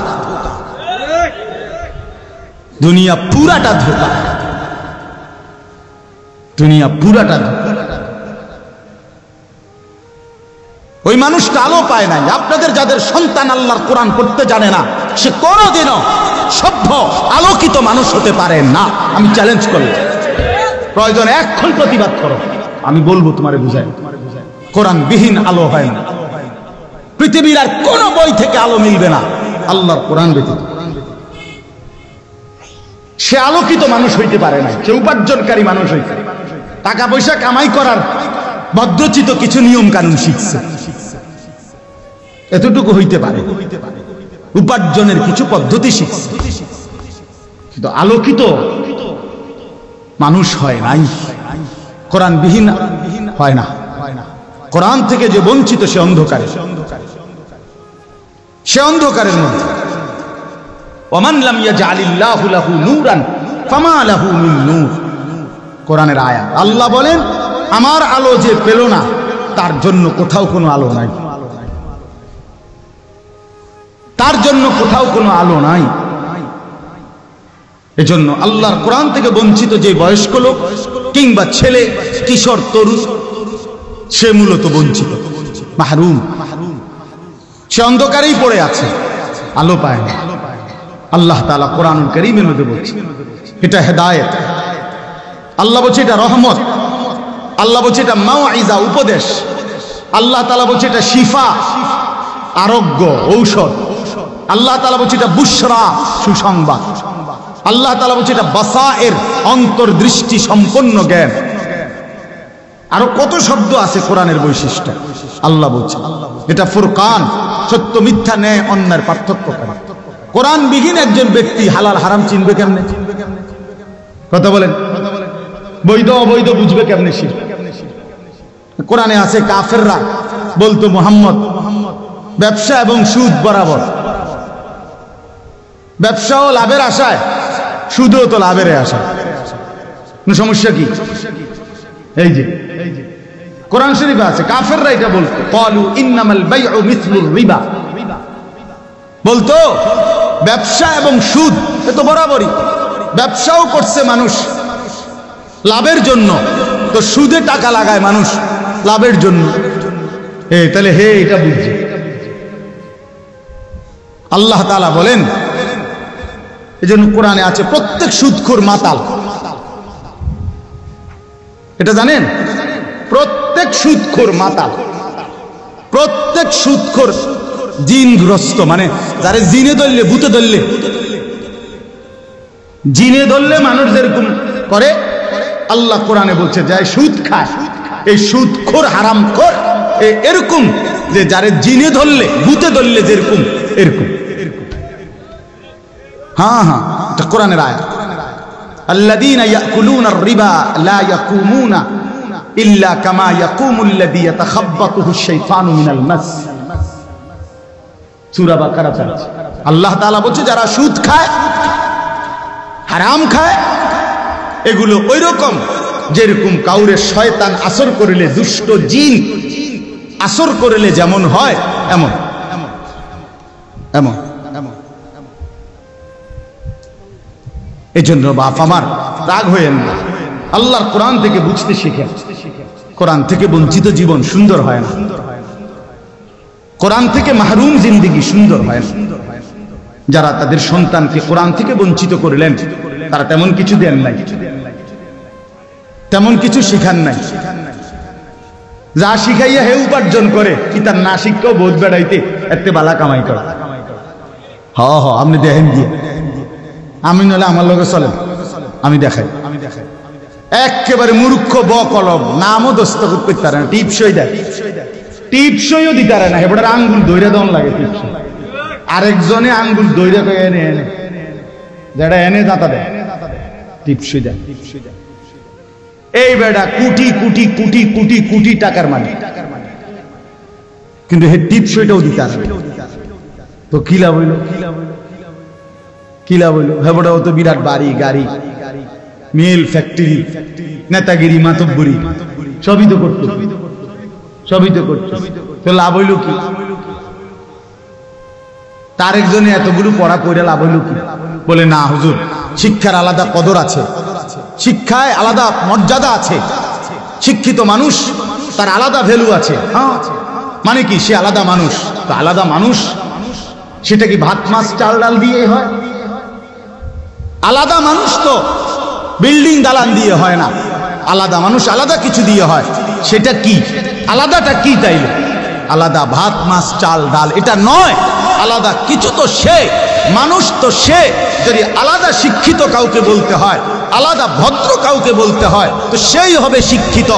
দুনিয়া পুরাটা ধোকা, দুনিয়া পুরাটা ধোকা। ওই মানুষটা আলো পায় নাই। আপনাদের যাদের সন্তান আল্লাহর কোরআন পড়তে জানে না, সে কোনোদিনও সভ্য আলোকিত মানুষ হতে পারে না। আমি চ্যালেঞ্জ করি, প্রয়োজন এখন প্রতিবাদ করো, আমি বলবো তোমারে বুঝাই, কোরআন বিহীন আলো হয় না। পৃথিবীর আর কোন বই থেকে আলো মিলবে না আল্লাহর কোরআন ব্যতীত। সে আলোকিত মানুষ হইতে পারে না, সে উপার্জনকারী মানুষ হইতে, টাকা পয়সা কামাই করার ভদ্রচিত কিছু নিয়ম কানুন শিখছে, এতটুকু হইতে পারে, উপার্জনের কিছু পদ্ধতি শিখছে, কিন্তু আলোকিত মানুষ হয় নাই, কোরআন বিহীন হয় না। কোরআন থেকে যে বঞ্চিত সে অন্ধকারে, সে অন্ধকারের মধ্যে। ওয়ামান লাম ইয়াজআলিল্লাহু লাহু নূরান ফামা লাহু মিন নূর। কোরআনের আয়াত, আল্লাহ বলেন আমার আলো যে পেল না তার জন্য কোথাও কোনো আলো নাই, তার জন্য কোথাও কোনো আলো নাই। এজন্য আল্লাহর কোরআন থেকে বঞ্চিত যে বয়স্ক লোক কিংবা ছেলে, কিশোর, তরুণ, সে মূলত বঞ্চিত, মাহরুম। সে অন্ধকারেই পড়ে আছে, আলো পায় না। আল্লাহ তাআলা কোরআনুল কারীমের মধ্যে বলছে এটা হেদায়েত, আল্লাহ বলছে এটা রহমত, আল্লাহ বলছে এটা মাউইজা, উপদেশ, আল্লাহ তাআলা বলছে এটা শিফা, আরোগ্য, ঔষধ, আল্লাহ তাআলা বলছে এটা বুশরা, সুসংবাদ, আল্লাহ তাআলা বলছে এটা বাসায়ের, অন্তর্দৃষ্টি সম্পন্ন জ্ঞান। আরো কত শব্দ আছে কোরআনের বৈশিষ্ট্য। আল্লাহ বলছে এটা ফুরকান, সত্য মিথ্যা, ন্যায় অন্যায়ের পার্থক্য করে। কোরআন বিহীন একজন ব্যক্তি হালাল হারাম চিনবে কেমনে? কথা বলেন, বৈধ অবৈধ বুঝবে কেমনে? কোরআনে আছে কাফেররা বলতো মুহাম্মদ ব্যবসা এবং সুদ বরাবর, ব্যবসাও লাভের আশায়, সুদও তো লাভের আশায়, সমস্যা কি? এই যে কোরআন শরীফে আছে কাফেররা এটা বলতো, ক্বালু ইন্নামাল বাইউ মিসলুর রিবা, বলতো ব্যবসা এবং সুদ এ তো বরাবরই, ব্যবসাও করছে মানুষ লাভের জন্য, তো সুদে টাকা লাগায় মানুষ লাভের জন্য। তাহলে হে এটা বুঝছে। আল্লাহ তাআলা বলেন, এজন্য কোরআনে আছে প্রত্যেক সুদখোর মাতাল, এটা জানেন? প্রত্যেক সুদখোর মাতাল, প্রত্যেক সুদখোর জিনগ্রস্ত, মানে যারা জিনে ধরলে, ভূতে ধরলে, জিনে ধরলে মানুষ যেরকম করে, আল্লাহ কোরআনে বলছে যাই সুদ খায়, এই সুদখোর হারামখোর এরকম, যে যারে জিনে ধরলে, ভূতে ধরলে যেরকম, এরকম। হ্যাঁ হ্যাঁ, এটা কোরআনের আয়াত। আল্লাযীনা ইয়াকুলুনার রিবা লা ইয়াকুমুনা ইল্লা কামা ইয়াকুমুল্লাযী ইয়াতাখাব্বাতুহুশ শাইতানু মিনাল মাস। সূরা বাকারা চলছে। আল্লাহ তাআলা বলছে যারা সুদ খায়, হারাম খায়, এগুলো ওইরকম যেরকম কাউরে শয়তান আসর করিলে, দুষ্ট জিন আসর করিলে যেমন হয় এমন এমন। এই জন্য বাপ আমার রাগ হয়েন না, আল্লাহর কোরআন থেকে বুঝতে শিখেন। কোরআন থেকে বঞ্চিত জীবন সুন্দর হয় না, কোরআন থেকে মাহরুম জিন্দেগি সুন্দর হয় না। যারা তাদের সন্তানকে কোরআন থেকে বঞ্চিত করলেন, তারা তেমন কিছু দেন নাই, তেমন কিছু শিখান নাই। যা শিখাইয়া হে উপার্জন করে, কি তার না শিক্ষাও বোধ বেড়াইতে এতে বালা কামাই করে। হ হ, আপনি দেখেন গিয়ে, আমি নলে আমার লগে চলেন, আমি দেখাই। একেবারে মূর্খ বকলম, নামও দস্তখত করতে পারে না, টিপসই দেয়, টিপসইও দিতে পারে না, হেবটার আঙ্গুল দইরা দেওয়ান লাগে টিপসই। আরেকজনে আঙ্গুল দইরা করে এনে এনে যেটা এনে দাতা দেয়, টিপসই দেয়। এই বেটা কোটি কোটি কোটি কোটি কোটি টাকার মালিক, কিন্তু হে টিপসইটাও দিতে পারে না। তো কি লাভ হইল? কি লাভ হইল? হেবটাও তো বিরাট বাড়ি গাড়ি, মিল ফ্যাক্টরি, নেতাগিরি, মাতব্বরি সবই তো করতো, সবই তো করতো, তো লাভ হইল কি? তার একজনে এতগুলো পড়া পড়ে লাভ হইল কি? বলে না হুজুর, শিক্ষার আলাদা কদর আছে, শিক্ষায় আলাদা মর্যাদা আছে, শিক্ষিত মানুষ তার আলাদা ভ্যালু আছে। হ্যাঁ, মানে কি? সে আলাদা মানুষ। তো আলাদা মানুষ সেটা কি ভাত মাছ চাল ডাল দিয়ে হয়? আলাদা মানুষ তো বিল্ডিং দালান দিয়ে হয় না, আলাদা মানুষ আলাদা কিছু দিয়ে হয়। সেটা কি? আলাদাটা কি? তাইলে আলাদা ভাত মাছ চাল ডাল এটা নয়, আলাদা কিছু তো সে মানুষ। তো সে যদি আলাদা শিক্ষিত কাউকে বলতে হয়, আলাদা ভদ্র কাউকে বলতে হয়, তো সেই হবে শিক্ষিত,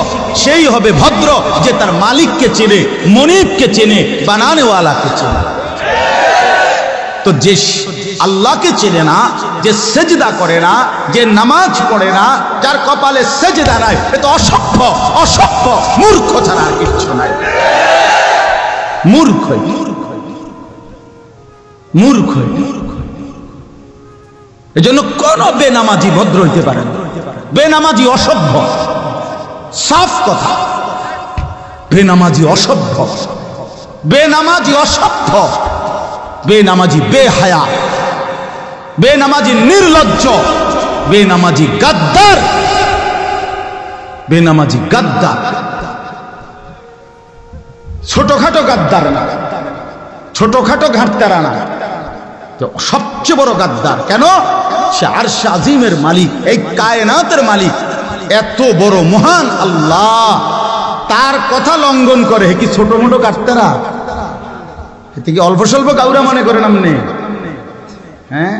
সেই হবে ভদ্র, যে তার মালিককে চেনে, মনিবকে চেনে, বানানেওয়ালাকে চেনে। তো যে আল্লাহকে চেনে না, যে সেজদা করে না, যে নামাজ পড়ে না, যার কপালে সেজদা নাই, এ তো অসভ্য, অসভ্য, মূর্খ ছাড়া আর কিচ্ছু নাই। মূর্খ, মূর্খ। এজন্য কোন বেনামাজি ভদ্র হইতে পারে না, বেনামাজি অসভ্য, সাফ কথা। বেনামাজি অসভ্য, বেনামাজি অসভ্য, বেনামাজি বেহায়া, বেনামাজি নির্লজ্জ, বেনামাজি গাদ্দার, বেনামাজি গাদ্দার। ছোটখাটো গাদ্দার না, ছোটখাটো ঘাটতারা না, তো সবচেয়ে বড় গাদ্দার। কেন? সে আরশে আজিমের মালিক, এই কায়নাতের মালিক, এত বড় মহান আল্লাহ, তার কথা লঙ্ঘন করে। কি ছোট মোটো গাদ্দারা? এতে কি অল্প স্বল্প গাউরা মনে করেন আপনি? হ্যাঁ,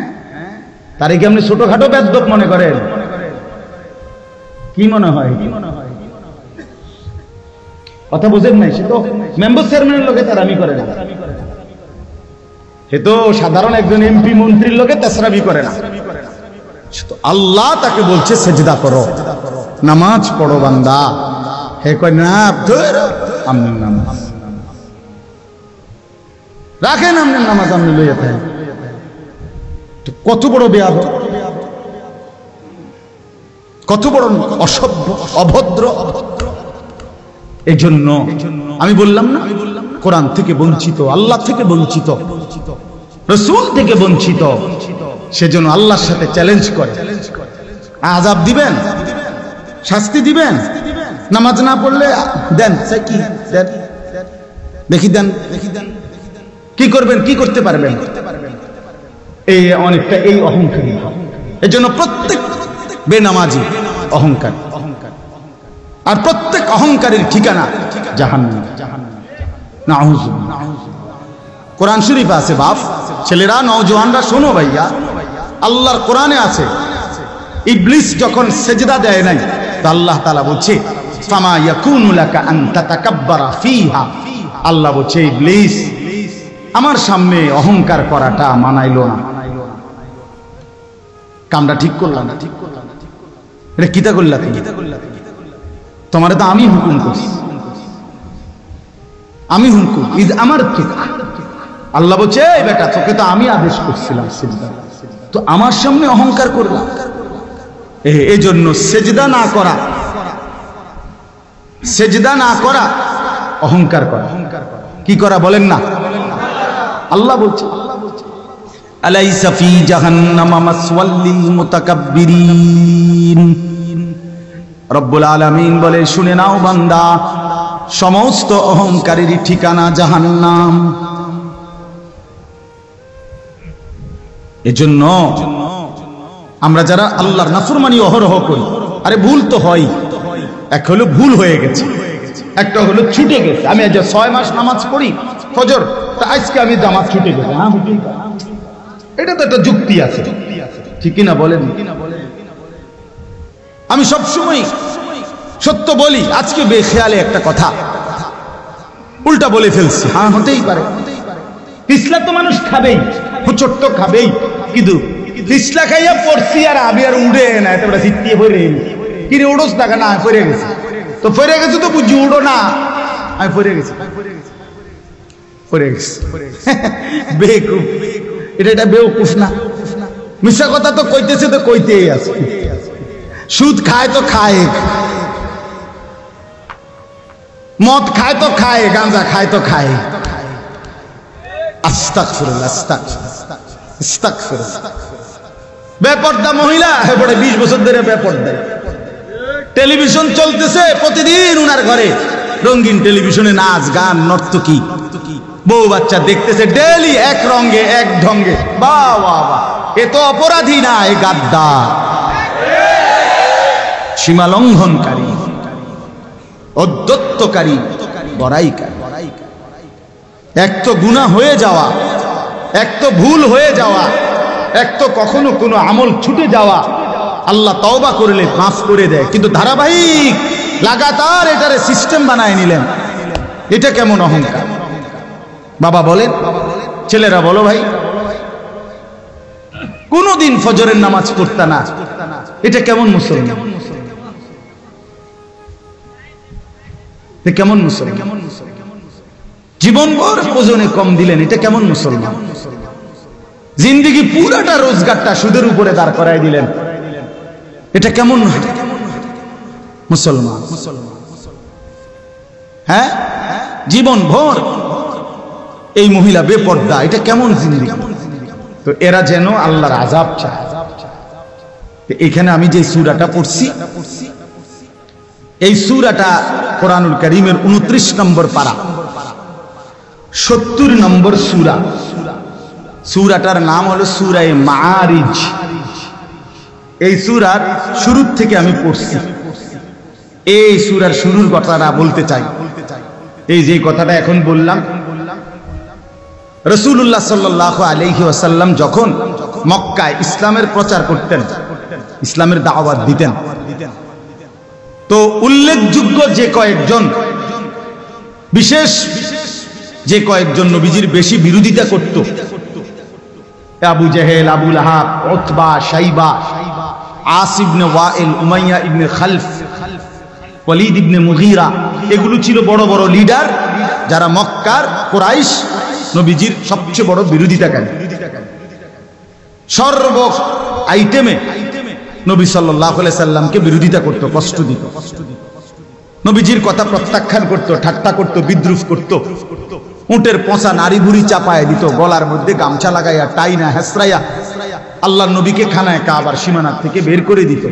তারে কি আপনি ছোটখাটো বেদ্যপ মনে করেন? কি মনে হয়? কথা বুঝেন নাই? সে তো মেম্বার চেয়ারম্যানের লোকে তারামি করে না, সে তো সাধারণ একজন এমপি মন্ত্রীর লোকে তেসরাবি করে না। আল্লাহ তাকে বলছে সেজদা করো, নামাজ পড়ো বান্দা। হে কয় না, আমনের নামাজ রাখেন, আমনের নামাজ আপনি লইয়া থাকেন। কত বড় বেয়াদব, কত বড় অসভ্য, অভদ্র। এই জন্য আমি বললাম না, কোরআন থেকে বঞ্চিত, আল্লাহ থেকে বঞ্চিত, রাসূল থেকে বঞ্চিত। সেজন্য আল্লাহর সাথে চ্যালেঞ্জ করে, আযাব দিবেন, শাস্তি দিবেন, নামাজ না পড়লে দেন, কি দেন দেখি, দেন কি করবেন, কি করতে পারবেন? এই অনেকটা এই অহংকারী। এর জন্য প্রত্যেক বেনামাজি অহংকার। আর প্রত্যেক অহংকারীর ঠিকানা জাহান্নাম। নাউযুবিল্লাহ। কোরআন শরীফ আছে বাপ, ছেলেরা নওজোয়ানরা শোনো ভাইয়া, আল্লাহর কোরআনে আছে ইবলিস যখন সেজদা দেয় নাই তো আল্লাহ তাআলা বলছে ফামা ইয়াকুনু লাকা আন তাতাকাব্বারা ফিহা, আল্লাহ বলছে ইবলিস আমার সামনে অহংকার করাটা মানাইলো না, কামটা ঠিক করলাম না, এটা কিতা করলা তুমি, তোমারে তো আমি হুকুম করছি, আমি হুকুম ইজ আমার ঠিক। আল্লাহ বলছে এই বেটা তোকে তো আমি আদেশ করছিলাম সিজদা, তো আমার সামনে অহংকার করলাম। এই জন্য সেজদা না করা, সেজদা না করা অহংকার করা। কি করা বলেন না? আল্লাহ বলছে আলাইসা ফি জাহান্নামা মাসওয়াল লিল মুতাকাব্বিরিন। রব্বুল আলামিন বলে শুনে নাও বান্দা, সমস্ত অহংকারীর ঠিকানা জাহান্নাম। এজন্য আমরা যারা আল্লাহর নাফরমানি অহরহ করি, আরে ভুল তো হয়, এক হলো ভুল হয়ে গেছে, একটা হলো ছুটে গেছে। আমি আজ 6 মাস নামাজ পড়ি ফজর, তা আজকে আমি জামাত ছুটে গেছে, এটা তো একটা যুক্তি আছে, ঠিক না বলেন? আমি সবসময় সত্য বলি, আজকে বেখেয়ালে একটা কথা উল্টা বলে ফেলছি, হ্যাঁ হতেই পারে। পিছলা তো মানুষ খাবেই, ছোট্ট খাবেই, কিন্তু পিছলা খাইয়া পড়ছি আর আমি আর উড়ে না, এটা চিত্তিয়ে পড়ে কিরে উড়োস দেখা না, পড়ে গেছে তো পড়ে গেছে, তো বুঝি উড়ো না, আমি পড়ে গেছি, পড়ে গেছি বেকুফ। এটা বেউকুফ না, মিশা কথা তো কইতেছে তো কইতেই আছে। সুদ খায় তো খায়, মদ খায় তো খায়, গাঁজা খায় তো খায়। আস্তাগফিরুল্লাহ, আস্তাগফিরুল্লাহ। বেপর্দা মহিলা, এবারে 20 বছর ধরে বেপর্দা। টেলিভিশন চলতেছে প্রতিদিন উনার ঘরে, রঙিন টেলিভিশনে নাচ গান নর্তকী, বউ বাচ্চা দেখতেছে ডেইলি এক রঙে এক ঢঙ্গে। বাহ বাহ বাহ, এ তো অপরাধী না, এ গাদ্দার, সীমা লঙ্ঘনকারী, অদ্যত্তকারী, বড়াইকারী। এক তো গুনাহ হয়ে যাওয়া, এক তো ভুল হয়ে যাওয়া, এক তো কখনো কোনো আমল ছুটে যাওয়া, আল্লাহ তওবা করলে মাফ করে দেয়, কিন্তু ধারাবাহিক লাগাতার এটারে সিস্টেম বানায় নিলেন, এটা কেমন অহংকার? বাবা বলেন, ছেলেরা বলো ভাই, কোনদিন ফজরের নামাজ পড়তা না, এটা কেমন মুসলমান? কেমন মুসলমান? জীবনভর ওজনে কম দিলেন, এটা কেমন মুসলমান? জিন্দেগি পুরাটা রোজগারটা সুদের উপরে দাঁড় করাই দিলেন, এটা কেমন মুসলমান? হ্যাঁ, জীবনভর এই মহিলা বেপর্দা, এটা কেমন জিন্দেগি? তো এরা যেন আল্লাহর আযাব চায়। এখানে আমি যে সূরাটা পড়ছি, এই সূরাটা কোরআনুল কারীমের 29 নম্বর পারা, 70 নম্বর সূরা। সূরাটার নাম হলো সূরা মাআরিজ। এই সূরার শুরু থেকে আমি পড়ছি। এই সূরার শুরুর কথাটা বলতে চাই। এই যে কথাটা এখন বললাম, রাসূলুল্লাহ সাল্লাল্লাহু আলাইহি ওয়াসাল্লাম যখন মক্কায় ইসলামের প্রচার করতেন, ইসলামের দাওয়াত দিতেন, তো উল্লেখযোগ্য যে কয়েকজন, বিশেষ যে কয়েকজন নবীজির বেশি বিরোধিতা করত, আবু জেহেল, আবু লাহাব, উতবা, শাইবা, আস ইবনে ওয়াইল, উমাইয়া ইবনে খালফ, ওয়ালিদ ইবনে মুগীরা, এগুলো ছিল বড় বড় লিডার, যারা মক্কার কুরাইশ নবীজির সবচেয়ে বড় বিরোধিতাকারী। সর্ব আইটেমে নবী সাল্লাল্লাহু আলাইহি সাল্লামকে বিরোধিতা করত, কষ্ট দিত, নবীজির কথা প্রত্যাখ্যান করত, ঠাট্টা করত, বিদ্রুপ করত, উটের পচা নারী বুড়ি চাপায় দিত, গলার মধ্যে গামছা লাগাইয়া টাইনা হেসরাইয়া আল্লাহর নবীকে খানায় কাবার সীমানার থেকে বের করে দিত।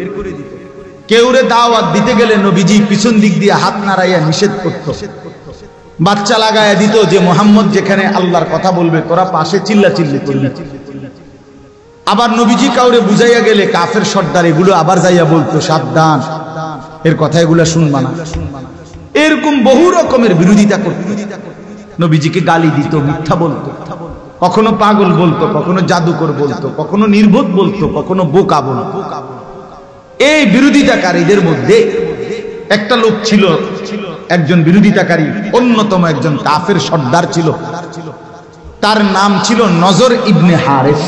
কেউরে দাওয়াত দিতে গেলে নবীজি পিছন দিক দিয়ে হাত নাড়াইয়া নিষেধ করত, বাচ্চা লাগাইয়া দিত যে মুহাম্মদ যেখানে আল্লাহর কথা বলবে তোরা পাশে চিল্লাচিল্লি করবি। আবার নবীজি কাউরে বুঝাইয়া গেলে কাফের সর্দার এগুলো আবার যাইয়া বলতো সাবধান, এর কথা এগুলা শুনবা না, এরকম বহু রকমের বিরোধিতা করত। নবীজিকে গালি দিত, মিথ্যা বলতো, কখনো পাগল বলতো, কখনো জাদুকর বলতো, কখনো নির্বোধ বলতো, কখনো বোকা বলতো। এই বিরোধিতাকারীদের মধ্যে একটা লোক ছিল, একজন বিরোধিতাকারী, অন্যতম একজন কাফের সর্দার ছিল, তার নাম ছিল নজর ইবনে হারেস।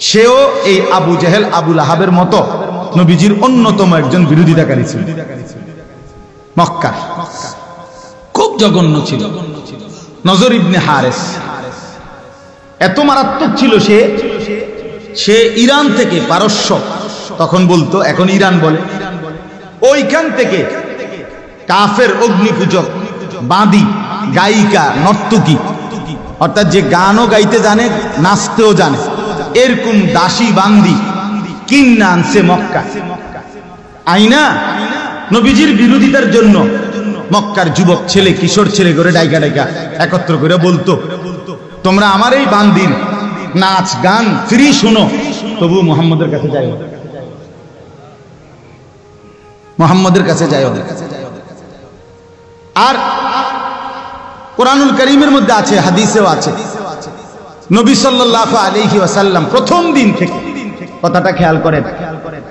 সেও এই আবু জেহেল, আবু লাহাবের মতো নবীজির অন্যতম একজন বিরোধিতাকারী ছিল। মক্কা খুব জঘন্য ছিল নজর ইবনে হারেস, এত মারাত্মক ছিল সে ইরান থেকে, পারস্য তখন বলতো, এখন ইরান বলে, ওইখান থেকে কাফের অগ্নিপূজক, বাঁধি, গায়িকা, নর্তকী, অর্থাৎ যে গানও গাইতে জানে, নাচতেও জানে, এরকম দাসী বান্দি কিন্না আনছে মক্কা। আইনা নবীজির বিরোধিতার জন্য মক্কার যুবক ছেলে, কিশোর ছেলে করে ডাইকা ডাইকা একত্র করে বলতো, তোমরা আমার এই বান্দির নাচ গান ফ্রি শুনো, তবু মুহাম্মদের কাছে যাই, মুহাম্মদের কাছে যাই। আর কোরআনুল কারীমের মধ্যে আছে, হাদিসেও আছে, নবী সাল্লাল্লাহু আলাইহি ওয়াসাল্লাম প্রথম দিন থেকে, কথাটা খেয়াল করেন,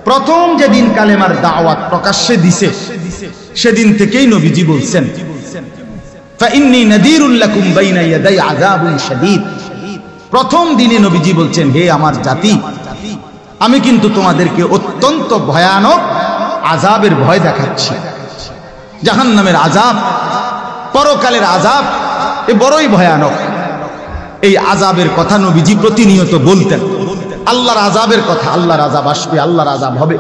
প্রথম যেদিন কালেমার দাওয়াত প্রকাশ্যে দিছে সেদিন থেকেই নবীজি বলছেন, ফাইন্নী নাযীরুল লাকুম বাইনা ইয়াদাই আযাবুন শাদীদ। প্রথম দিনে নবীজি বলছেন, হে আমার জাতি, আমি কিন্তু তোমাদেরকে অত্যন্ত ভয়ানক আযাবের ভয় দেখাচ্ছি। জাহান্নামের আযাব, পরকালের আযাব, এ বড়ই ভয়ানক। এই আযাবের কথা নবীজি প্রতিনিয়ত বলতেন, আল্লাহর আযাবের কথা, আল্লাহর আযাব আসবে, আল্লাহর আযাব হবে।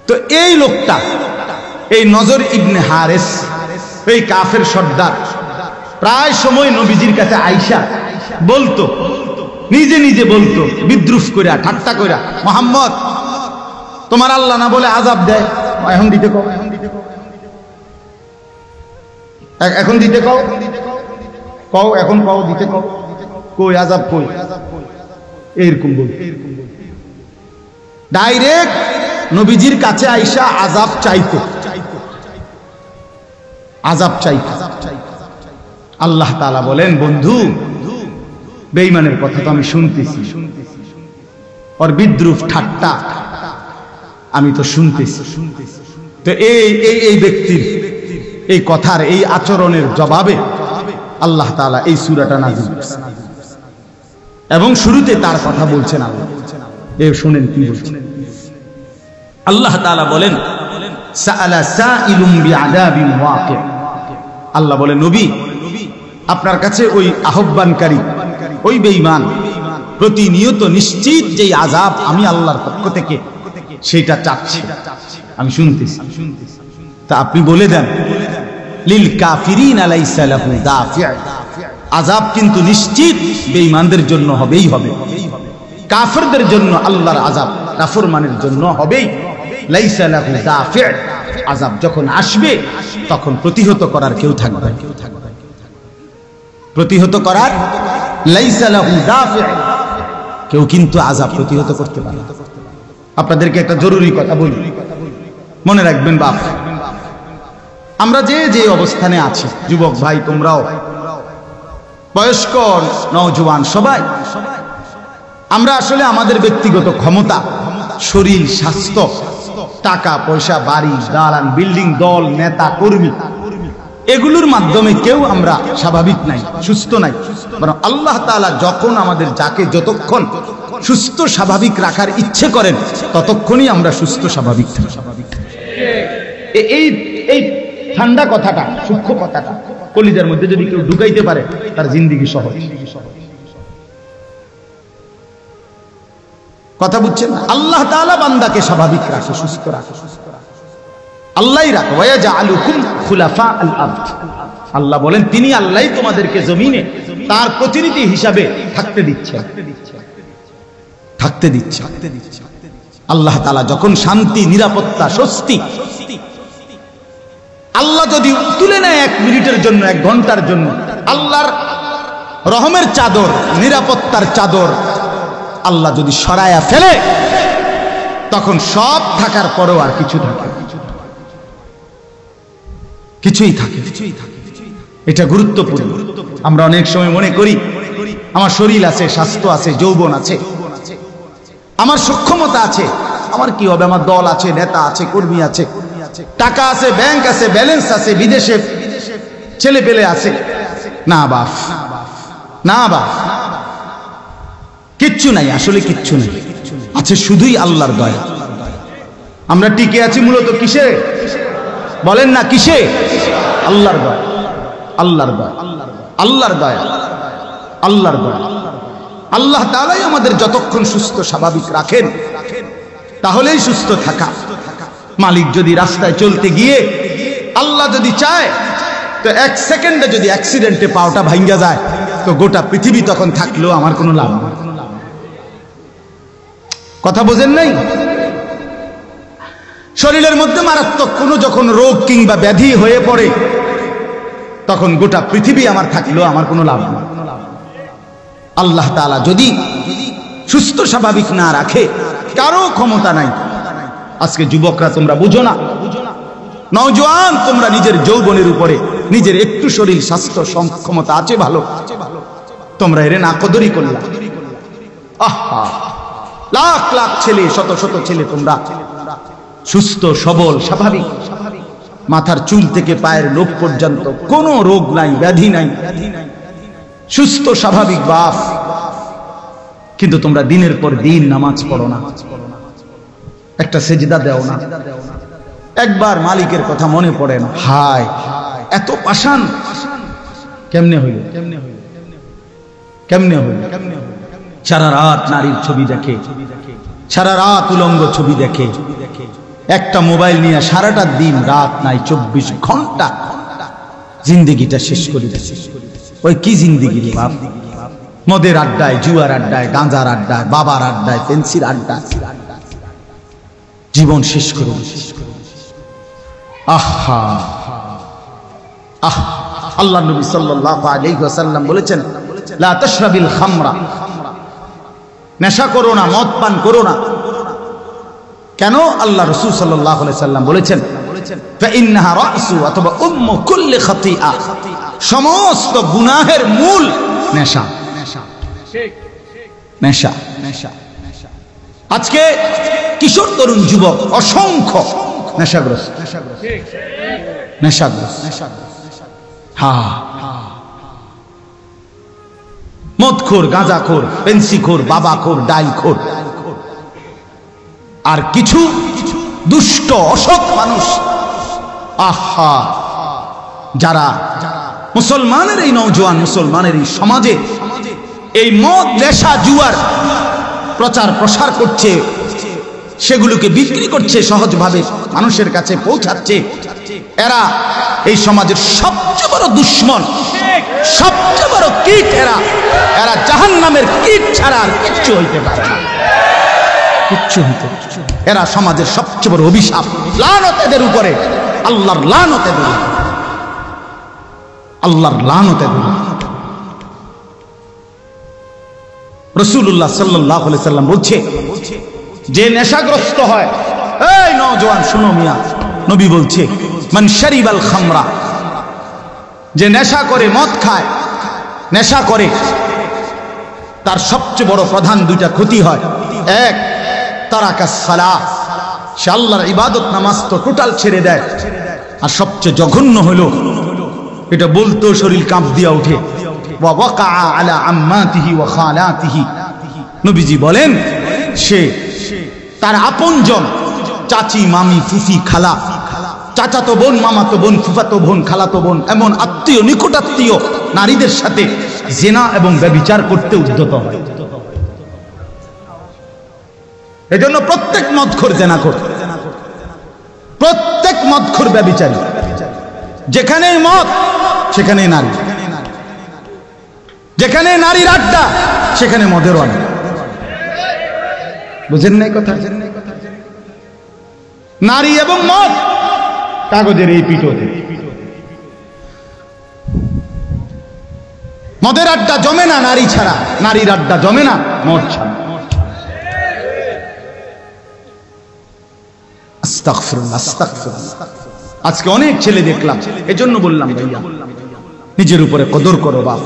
তো এই লোকটা, এই নজর ইবনে হারেস, এই কাফের সর্দার, প্রায় সময় নবীজির কাছে আইসা বলতো, নিজে নিজে বলতো, বিদ্রুপ কইরা, ঠাট্টা কইরা, মুহাম্মদ তোমার আল্লাহ না বলে আযাব দেয়, এখন দিতে কও, এখন দিতে কও, কও এখন কও, দিতে কও, কই আযাব কই, এরকম বল। ডাইরেক্ট নবীজির কাছে আইসা আযাব চাইতো, আযাব চাইতো। আল্লাহ তাআলা বলেন, বন্ধু বেঈমানের কথা তো আমি শুনতেছি, ওর বিদ্রুপ ঠাট্টা আমি তো শুনতেছি। তো এই ব্যক্তির এই কথার, এই আচরণের জবাবে আল্লাহ তাআলা এই সূরাটা নাযিল করেছেন, এবং শুরুতে তার কথা বলছেন আল্লাহ। এই শুনেন কি বলছেন আল্লাহ তাআলা, বলেন সাআলা সাইলুম বিআযাবিন ওয়াকি'। আল্লাহ বলেন, নবী আপনার কাছে ওই আহ্বানকারী, ওই বেঈমান প্রতিনিয়ত নিশ্চিত যেই আযাব আমি আল্লাহর পক্ষ থেকে সেটা চাচ্ছি, আমি শুনতেছি। তা আপনি বলে দেন, লিল কাফিরিনা লাইসা লাহু দাফি', আযাব কিন্তু নিশ্চিত বেঈমানদের জন্য হবেই হবে, কাফেরদের জন্য আল্লাহর আযাব নাফরমানের জন্য হবেই। লাইসা লাহু দাফি', আযাব যখন আসবে তখন প্রতিহত করার কেউ থাকবে, প্রতিহত করার, লাইসা লাহু দাফি', কেউ কিন্তু আযাব প্রতিহত করতে পারে না। আপনাদেরকে একটা জরুরি কথা বলি, মনে রাখবেন বাপ, আমরা যে অবস্থানে আছি, যুবক ভাই তোমরাও, বয়স্ক নওজোয়ান সবাই, আমরা আসলে আমাদের ব্যক্তিগত ক্ষমতা, শরীর, স্বাস্থ্য, টাকা পয়সা, বাড়ি, দালান, বিল্ডিং, দল, নেতা, কর্মী, এগুলোর মাধ্যমে কেউ আমরা স্বাভাবিক নাই, সুস্থ নাই। বরং আল্লাহ তাআলা যখন আমাদের যাকে যতক্ষণ সুস্থ স্বাভাবিক রাখার ইচ্ছে করেন ততক্ষণই আমরা সুস্থ স্বাভাবিক থাকি। এই ঠান্ডা কথাটা, সূক্ষ্ম কথাটা কলিজার মধ্যে যদি কেউ ঢুকাইতে পারে, তার জিন্দেগি সহজ। কথা বুঝছেন? আল্লাহ তাআলা বান্দাকে স্বাভাবিক রাখে, সুস্থ রাখে, আল্লাহই রাখে। ওয়াজআলুকুম খুলাফাআল আরদ, আল্লাহ বলেন তিনি আল্লাহই তোমাদেরকে জমিনে তার প্রতিনিধি হিসাবে থাকতে দিচ্ছেন, থাকতে দিচ্ছে। আল্লাহ তাআলা যখন শান্তি, নিরাপত্তা, স্বস্তি, আল্লাহ যদি তুলে নেয় 1 মিনিটের জন্য, 1 ঘন্টার জন্য, আল্লাহর রহমের চাদর, নিরাপত্তার চাদর আল্লাহ যদি সরায়া ফেলে, তখন সব থাকার পরেও আর কিছু থাকে, কিছুই থাকে। এটা গুরুত্বপূর্ণ। আমরা অনেক সময় মনে করি আমার শরীর আছে, স্বাস্থ্য আছে, যৌবন আছে, আমার সক্ষমতা আছে, আমার কি হবে, আমার দল আছে, নেতা আছে, কর্মী আছে, টাকা আছে, ব্যাংক আছে, ব্যালেন্স আছে, বিদেশে ছেলে পেলে আছে। না বাপ, না বাপ, কিচ্ছু নাই, আসলে কিচ্ছু নেই, আছে শুধুই আল্লাহর দয়া। আমরা টিকে আছি মূলত কিসে বলেন না, কিসে? আল্লাহর দয়া, আল্লাহর দয়া, আল্লাহর দয়া, আল্লাহর দয়া। আল্লাহ তাআলাই আমাদের যতক্ষণ সুস্থ স্বাভাবিক রাখেন তাহলেই সুস্থ থাকা। মালিক যদি রাস্তায় চলতে গিয়ে আল্লাহ যদি চায় তো 1 সেকেন্ডে যদি অ্যাক্সিডেন্টে পাওটা ভাঙ্গা যায় তো গোটা পৃথিবী তখন থাকলেও আমার কোনো লাভ নেই। কথা বোঝেন নাই? শরীরের মধ্যে মারাত্মক কোনো যখন রোগ কিংবা ব্যাধি হয়ে পড়ে তখন গোটা পৃথিবী আমার থাকলেও আমার কোনো লাভ নেই। আল্লাহ তাআলা যদি সুস্থ স্বাভাবিক না রাখে কারো ক্ষমতা নাই। আজকে যুবকরা তোমরা বুঝো না, নওজোয়ান তোমরা নিজের যৌবনের উপরে নিজের একটু শরীর স্বাস্থ্য সক্ষমতা আছে ভালো, তোমরা এর নাকদরি করলা। আহা, লাখ লাখ ছেলে, শত শত ছেলে তোমরা সুস্থ সবল স্বাভাবিক, মাথার চুল থেকে পায়ের লোক পর্যন্ত কোনো রোগ নাই, ব্যাধি নাই, সুস্থ স্বাভাবিক বাপ, কিন্তু তোমরা দিনের পর দিন নামাজ পড়ো না, একটা সেজদা দেও না, একবার মালিকের কথা মনে পড়ে না। হায় এত পাষাণ কেমনে হইল, কেমনে হইল? সারা রাত নারীর ছবি দেখে, সারা রাত উলঙ্গ ছবি দেখে, একটা মোবাইল নিয়ে সারাটা দিন রাত নাই 24 ঘন্টা জিন্দেগিটা শেষ করে দিচ্ছে। ওই কি জিন্দেগি রে বাপ? মদের আড্ডায়, জুয়ার আড্ডায়, গাঁজার আড্ডায়, বাবার আড্ডায়, পেন্সিল আড্ডায় জীবন শেষ করে দিচ্ছে। আহা আহ, আল্লাহ নবী সাল্লাল্লাহু আলাইহি ওয়াসাল্লাম বলেছেন, লা তাশরাবিল খামরা, নেশা করো না, মদ পান করো না। কেন? আল্লাহ রাসূল সাল্লাল্লাহু আলাইহি ওয়াসাল্লাম বলেছেন, ফাইন্নাহা রাসু অথবা উম্মু কুল্লি খাতিআ, সমস্ত গুনাহের মূল নেশা। নেশা, নেশা। আজকে কিশোর তরুণ যুবক অসংখ্য নেশাগ্রস্ত, নেশাগ্রস্ত। হ্যাঁ, মদখোর, গাঁজাখোর, পেন্সিখোর, বাবাখোর, ডাইলখোর, আর কিছু দুষ্ট অসৎ মানুষ। আহা, যারা মুসলমানের এই নওজোয়ান, মুসলমানের এই সমাজে এই মদ, নেশা, জুয়ার প্রচার প্রসার করছে, সেগুলোকে বিক্রি করছে, সহজভাবে মানুষের কাছে পৌঁছাচ্ছে, এরা এই সমাজের সবচেয়ে বড় দুশ্মন, সবচেয়ে বড় কীট। এরা জাহান্নামের কীট ছাড়া আর কিচ্ছু হইতে পারে না, কিচ্ছু হইতে। এরা সমাজের সবচেয়ে বড় অভিশাপ, লানত এদের উপরে, আল্লাহর লানত এদের উপরে, আল্লাহর লানত এদের উপরে। রাসূলুল্লাহ সাল্লাল্লাহু আলাইহি ওয়াসাল্লাম বলছে, যে নেশাগ্রস্ত হয়, এই নওজোয়ান শুনো মিয়া, নবী বলছে, মান শারিবাল খামরা, যে নেশা করে, মদ খায়, নেশা করে, তার সবচেয়ে বড় প্রধান দুইটা ক্ষতি হয়। এক, তারাকাস সালাহ, সে আল্লাহর ইবাদত নামাজ তো টোটাল ছেড়ে দেয়। আর সবচেয়ে জঘন্য হলো, এটা বলতো শরীর কাঁপ দিয়া ওঠে, ওয়া ওয়াকা আলা আম্মাতিহি ওয়া খালাতিহি, নবীজি বলেন সে তার আপনজন, চাচি, মামি, ফুফি, খালা, চাচাতো বোন, মামাতো বোন, ফুফাতো বোন, খালাতো বোন, এমন আত্মীয়, নিকটাত্মীয় নারীদের সাথে জিনা এবং ব্যভিচার করতে উদ্যত হয়। এজন্য প্রত্যেক মদখোর জিনাখোর, প্রত্যেক মদখোর ব্যভিচারী। যেখানেই মদ সেখানেই নারী, যেখানে নারীর আড্ডা সেখানে মদের আড্ডা। বুঝেন নাই কথা? নারী এবং মদ কাগজের এই পিঠোতে। মদের আড্ডা জমে না নারী ছাড়া, নারীর আড্ডা জমে না মদ ছাড়া। আস্তাগফিরুল্লাহ আস্তাগফিরুল্লাহ। আজকে অনেক ছেলে দেখলাম, এজন্য বললাম ভাইয়া নিজের উপরে কদর করো বাপ।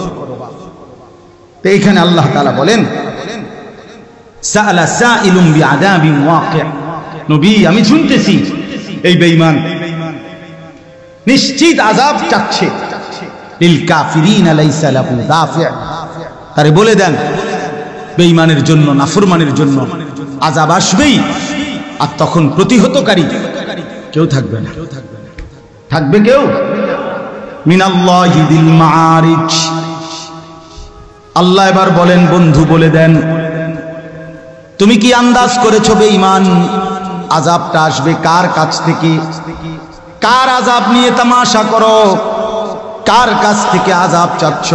তো এইখানে আল্লাহ তাআলা বলেন সাআলা সাইলুম বিআযাবিন ওয়াকি', নবী আমি শুনতেছি এই বেঈমান নিশ্চিত আযাব চাচ্ছে। লিল কাফিরিনা লাইসা লাহু দাফি', তারে বলে দেন বেঈমানের জন্য, নাফরমানের জন্য আযাব আসবেই, আর তখন প্রতিহতকারী কেউ থাকবে না। থাকবে কেউ? মিনাল্লাহি দিল মাআরিজ। আল্লাহ এবার বলেন বন্ধু বলে দেন তুমি কি আন্দাজ করেছো বেঈমান আযাবটা আসবে কার কাছ থেকে? কার আযাব নিয়ে তামাশা করো? কার কাছ থেকে আযাব চাচ্ছ?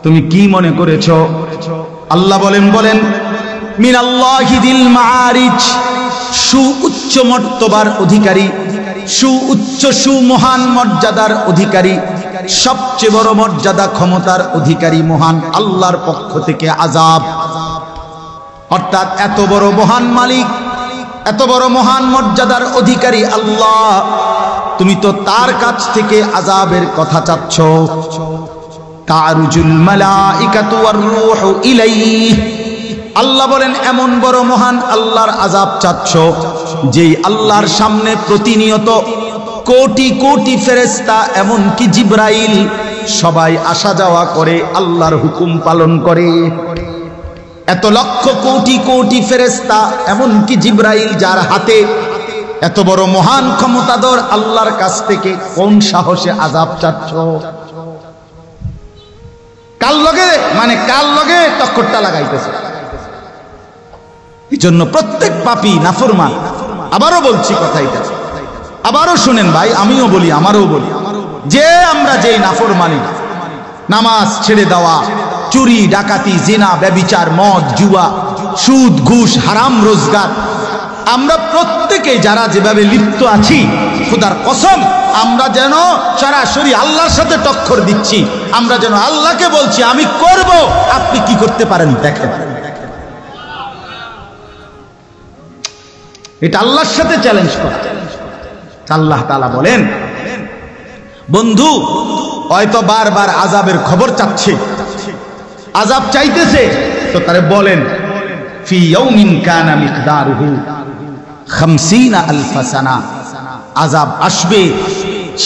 তুমি কি মনে করেছো? আল্লাহ বলেন মিনাল্লাহি দিল মাআরিজ, সুউচ্চ মর্তবার অধিকারী, সুউচ্চ সুমহান মর্যাদার অধিকারী, সবচেয়ে বড় মর্যাদা ক্ষমতার অধিকারী মহান আল্লাহর পক্ষ থেকে আযাব। অর্থাৎ এত বড় মহান মালিক, এত বড় মহান মর্যাদার অধিকারী আল্লাহ, তুমি তো তার কাছ থেকে আযাবের কথা চাচ্ছ। তারুজুল মালাইকাতু ওয়ার রূহু ইলাইহি, আল্লাহ বলেন এমন বড় মহান আল্লাহর আযাব চাচ্ছ যেই আল্লাহর সামনে প্রতিনিয়ত কোটি কোটি ফেরেশতা এমনকি জিবরাইল সবাই আসা যাওয়া করে, আল্লাহর হুকুম পালন করে। এত লক্ষ কোটি কোটি ফেরেশতা এমনকি জিবরাইল যার হাতে, এত বড় মহান ক্ষমতাধর আল্লাহর কাছ থেকে কোন সাহসে আযাব চাচ্ছ? কার লগে টক্করটা লাগাইতেছে? এই জন্য প্রত্যেক পাপী নাফরমান, আবারও বলছি কথা এটা, আবারও শুনেন ভাই, আমিও বলি আমারও বলি, যে আমরা যেই নাফরমানি, নামাজ ছেড়ে দেওয়া, চুরি ডাকাতি জিনা ব্যভিচার মদ জুয়া সুদ ঘুষ হারাম রোজগার, আমরা প্রত্যেকে যারা যেভাবে লিপ্ত আছি, খোদার কসম আমরা যেন সরাসরি আল্লাহর সাথে টক্কর দিচ্ছি। আমরা যেন আল্লাহকে বলছি আমি করব, আপনি কি করতে পারেন দেখেন। এটা আল্লাহর সাথে চ্যালেঞ্জ করা। আল্লাহ তাআলা বলেন বন্ধু হয়তো বারবার আযাবের খবর চাচ্ছে, আযাব চাইতেছে, তো তারে বলেন ফি ইয়াউমিন কানা মিকদারুহু 50000 সানা, আযাব আসবে,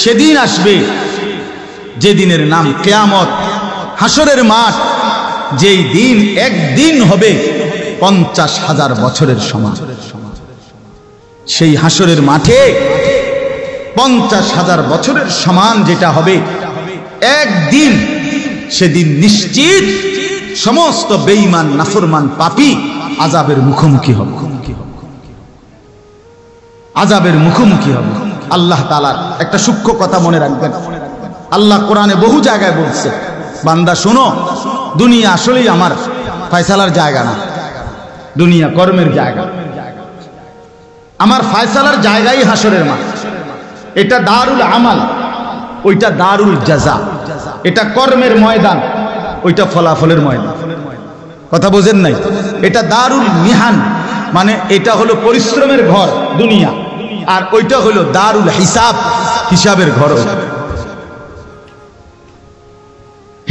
সেদিন আসবে যেদিনের নাম কিয়ামত, হাসরের মাঠ, যেই দিন একদিন হবে 50,000 বছরের সমান। সেই হাসরের মাঠে 50,000 বছরের সমান যেটা হবে একদিন, সেদিন নিশ্চিত সমস্ত বেঈমান নাফরমান পাপী আযাবের মুখোমুখি হবে, আযাবের মুখোমুখি হবে। আল্লাহ তাআলার একটা সূক্ষ্ম কথা মনে রাখবেন, আল্লাহ কোরআনে বহু জায়গায় বলছে বান্দা শোনো, দুনিয়া আসলেই আমার ফয়সালার জায়গা না, দুনিয়া কর্মের জায়গা, আমার ফয়সালার জায়গাই হাসরের মাঠ। এটা দারুল আমাল, ওইটা দারুল জাযা। এটা কর্মের ময়দান, ওইটা ফলাফলের ময়দান। কথা বোঝেন নাই? এটা দারুল মিহান, মানে এটা হলো পরিশ্রমের ঘর দুনিয়া, আর ওইটা হলো দারুল হিসাব, হিসাবের ঘর,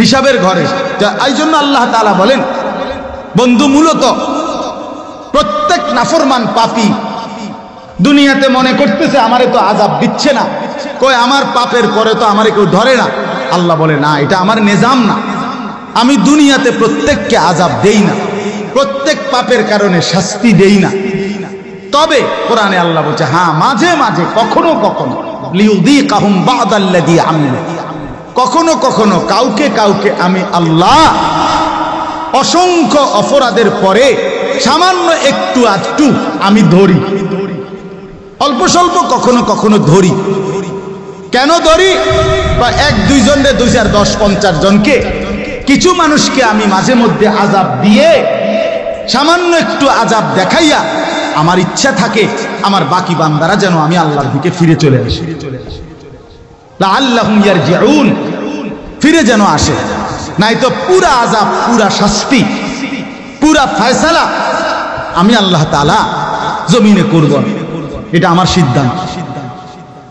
হিসাবের ঘরে। এই জন্য আল্লাহ তাআলা বলেন বন্ধু মূলত প্রত্যেক নাফরমান পাপী দুনিয়াতে মনে করতেছে আমারে তো আযাব দিচ্ছে না, কই আমার পাপের পরে তো আমারে কেউ ধরে না। আল্লাহ বলে না, এটা আমার নিজাম না, আমি দুনিয়াতে প্রত্যেককে আযাব দেই না, প্রত্যেক পাপের কারণে শাস্তি দেই না। তবে কোরআনে আল্লাহ বলছে হ্যাঁ মাঝে মাঝে কখনো কখনো লিউযীকাহুম বা'দাল্লাযী আমিলু, কখনো কখনো কাউকে কাউকে আমি আল্লাহ অসংখ্য অপরাধের পরে সামান্য একটু আধটু আমি ধরি, অল্প স্বল্প কখনো কখনো ধরি। কেন ধরি? বা 1-2 জনরে 2, 4, 10, 50 জনকে, কিছু মানুষকে আমি মাঝে মধ্যে আযাব দিয়ে, সামান্য একটু আযাব দেখাইয়া আমার ইচ্ছা থাকে আমার বাকি বান্দারা যেন আমি আল্লাহর দিকে ফিরে চলে আসি, লাআল্লাহুম ইয়ারজিউন, ফিরে যেন আসে। নাই তো পুরা আযাব, পুরা শাস্তি, পুরা ফয়সালা আমি আল্লাহ তাআলা জমিনে করব। এটা আমার সিদ্ধান্ত।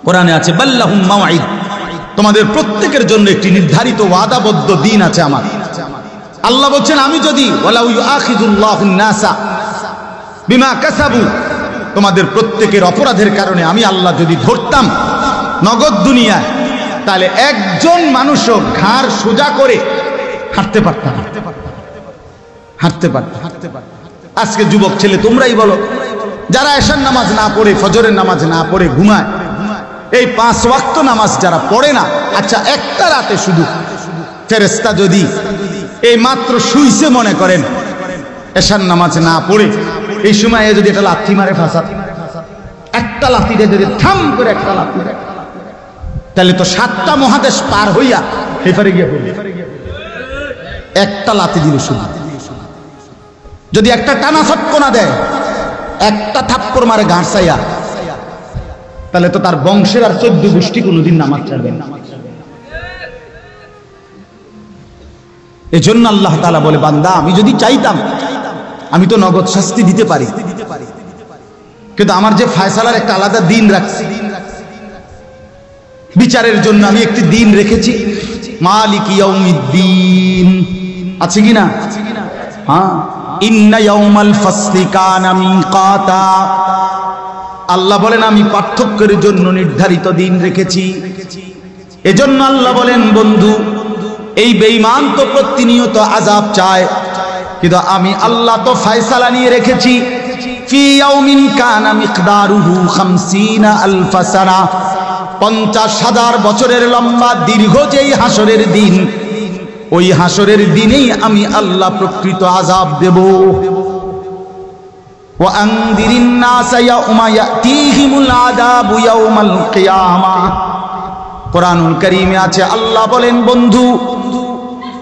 কোরআনে আছে বাল্লাহুম মাওঈদ, তোমাদের প্রত্যেকের জন্য একটি নির্ধারিত ওয়াদাবদ্ধ দিন আছে আমার। আল্লাহ বলছেন আমি যদি ওয়ালাউ ইউআখিযুল্লাহুন নাসা বিমা কাসাবু, তোমাদের প্রত্যেকের অপরাধের কারণে আমি আল্লাহ যদি ধরতাম নগদ দুনিয়ায়, তাহলে একজন মানুষও ঘাড় সোজা করে হাঁটতে পারতাম, হাঁটতে পারতাম। আজকে যুবক ছেলে তোমরাই বলো, যারা এশার নামাজ না পড়ে, ফজরের নামাজ না পড়ে ঘুমায়, এই 5 ওয়াক্ত নামাজ যারা পড়ে না, আচ্ছা একটা রাতে শুধু ফেরেশতা যদি এই মাত্র শুইছে মনে করেন এশার নামাজ না পড়ে, এই সময় যদি একটা লাথি মারে ফাঁসা, একটা লাথিতে যদি থাম করে একটা লাথি, তাহলে তো 7টা মহাদেশ পার হইয়া এপারে গিয়ে পড়বে। একটা লাথি দিল শুধু, যদি একটা টানা ছটকো না দেয়, একটা থাপ্পড় মারে গাঁট চাইয়া, তাহলে তো তার বংশের আর 14 গোষ্ঠী কোনোদিন নামাজ ছাড়বেন না। এজন্য আল্লাহ তাআলা বলে, বান্দা আমি যদি চাইতাম আমি তো নগদ শাস্তি দিতে পারি, কিন্তু আমার যে ফয়সালার একটা আলাদা দিন রাখছি, বিচারের জন্য আমি একটি দিন রেখেছি, মালিক ইয়াউমিদ্দিন, আছে কিনা? হ্যাঁ, ইন্না ইয়াউমাল ফাসলি কানা মিকাতা, আল্লাহ বলেন আমি পার্থক্যের জন্য নির্ধারিত দিন রেখেছি। এজন্য আল্লাহ বলেন, বন্ধু এই বেঈমান তো প্রতিনিয়ত আযাব চায়, কিন্তু আমি আল্লাহ তো ফয়সালা নিয়ে রেখেছি, ফি ইয়াউমিন কানা মিকদারুহু 50 আলফ সানা, 50,000 বছরের লম্বা দীর্ঘ যেই হাসরের দিন, ওই হাসরের দিনেই আমি আল্লাহ প্রকৃত আযাব দেব। ওয়া আনদিরিন নাস ইয়াউমা ইয়াতিহিমুল আযাবু ইয়াউমাল কিয়ামাহ, কোরআনুল কারীমে আছে আল্লাহ বলেন, বন্ধু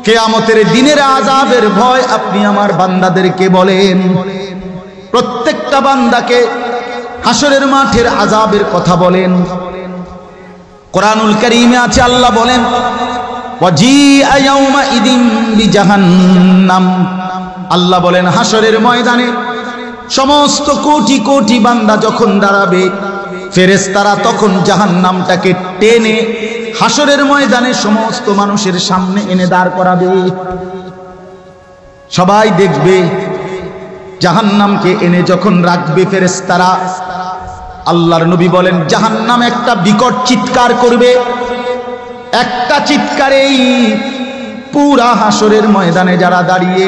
কিয়ামতের দিনের আযাবের ভয় আপনি আমার বান্দাদেরকে বলেন, প্রত্যেকটা বান্দাকে হাসরের মাঠের আযাবের কথা বলেন। কোরআনুল কারীমে আছে আল্লাহ বলেন, ওয়াজিআ ইয়াউমা ইদিন বিজাহান্নাম, আল্লাহ বলেন হাসরের ময়দানে সমস্ত কোটি কোটি বান্দা যখন দাঁড়াবে, ফেরেশতারা তখন জাহান্নামটাকে টেনে হাসরের ময়দানে সমস্ত মানুষের সামনে এনে দাঁড় করাবে। সবাই দেখবে জাহান্নামকে এনে যখন রাখবে ফেরেশতারা, আল্লাহর নবী বলেন জাহান্নাম একটা বিকট চিৎকার করবে, একটা চিৎকারেই পুরা হাসরের ময়দানে যারা দাঁড়িয়ে,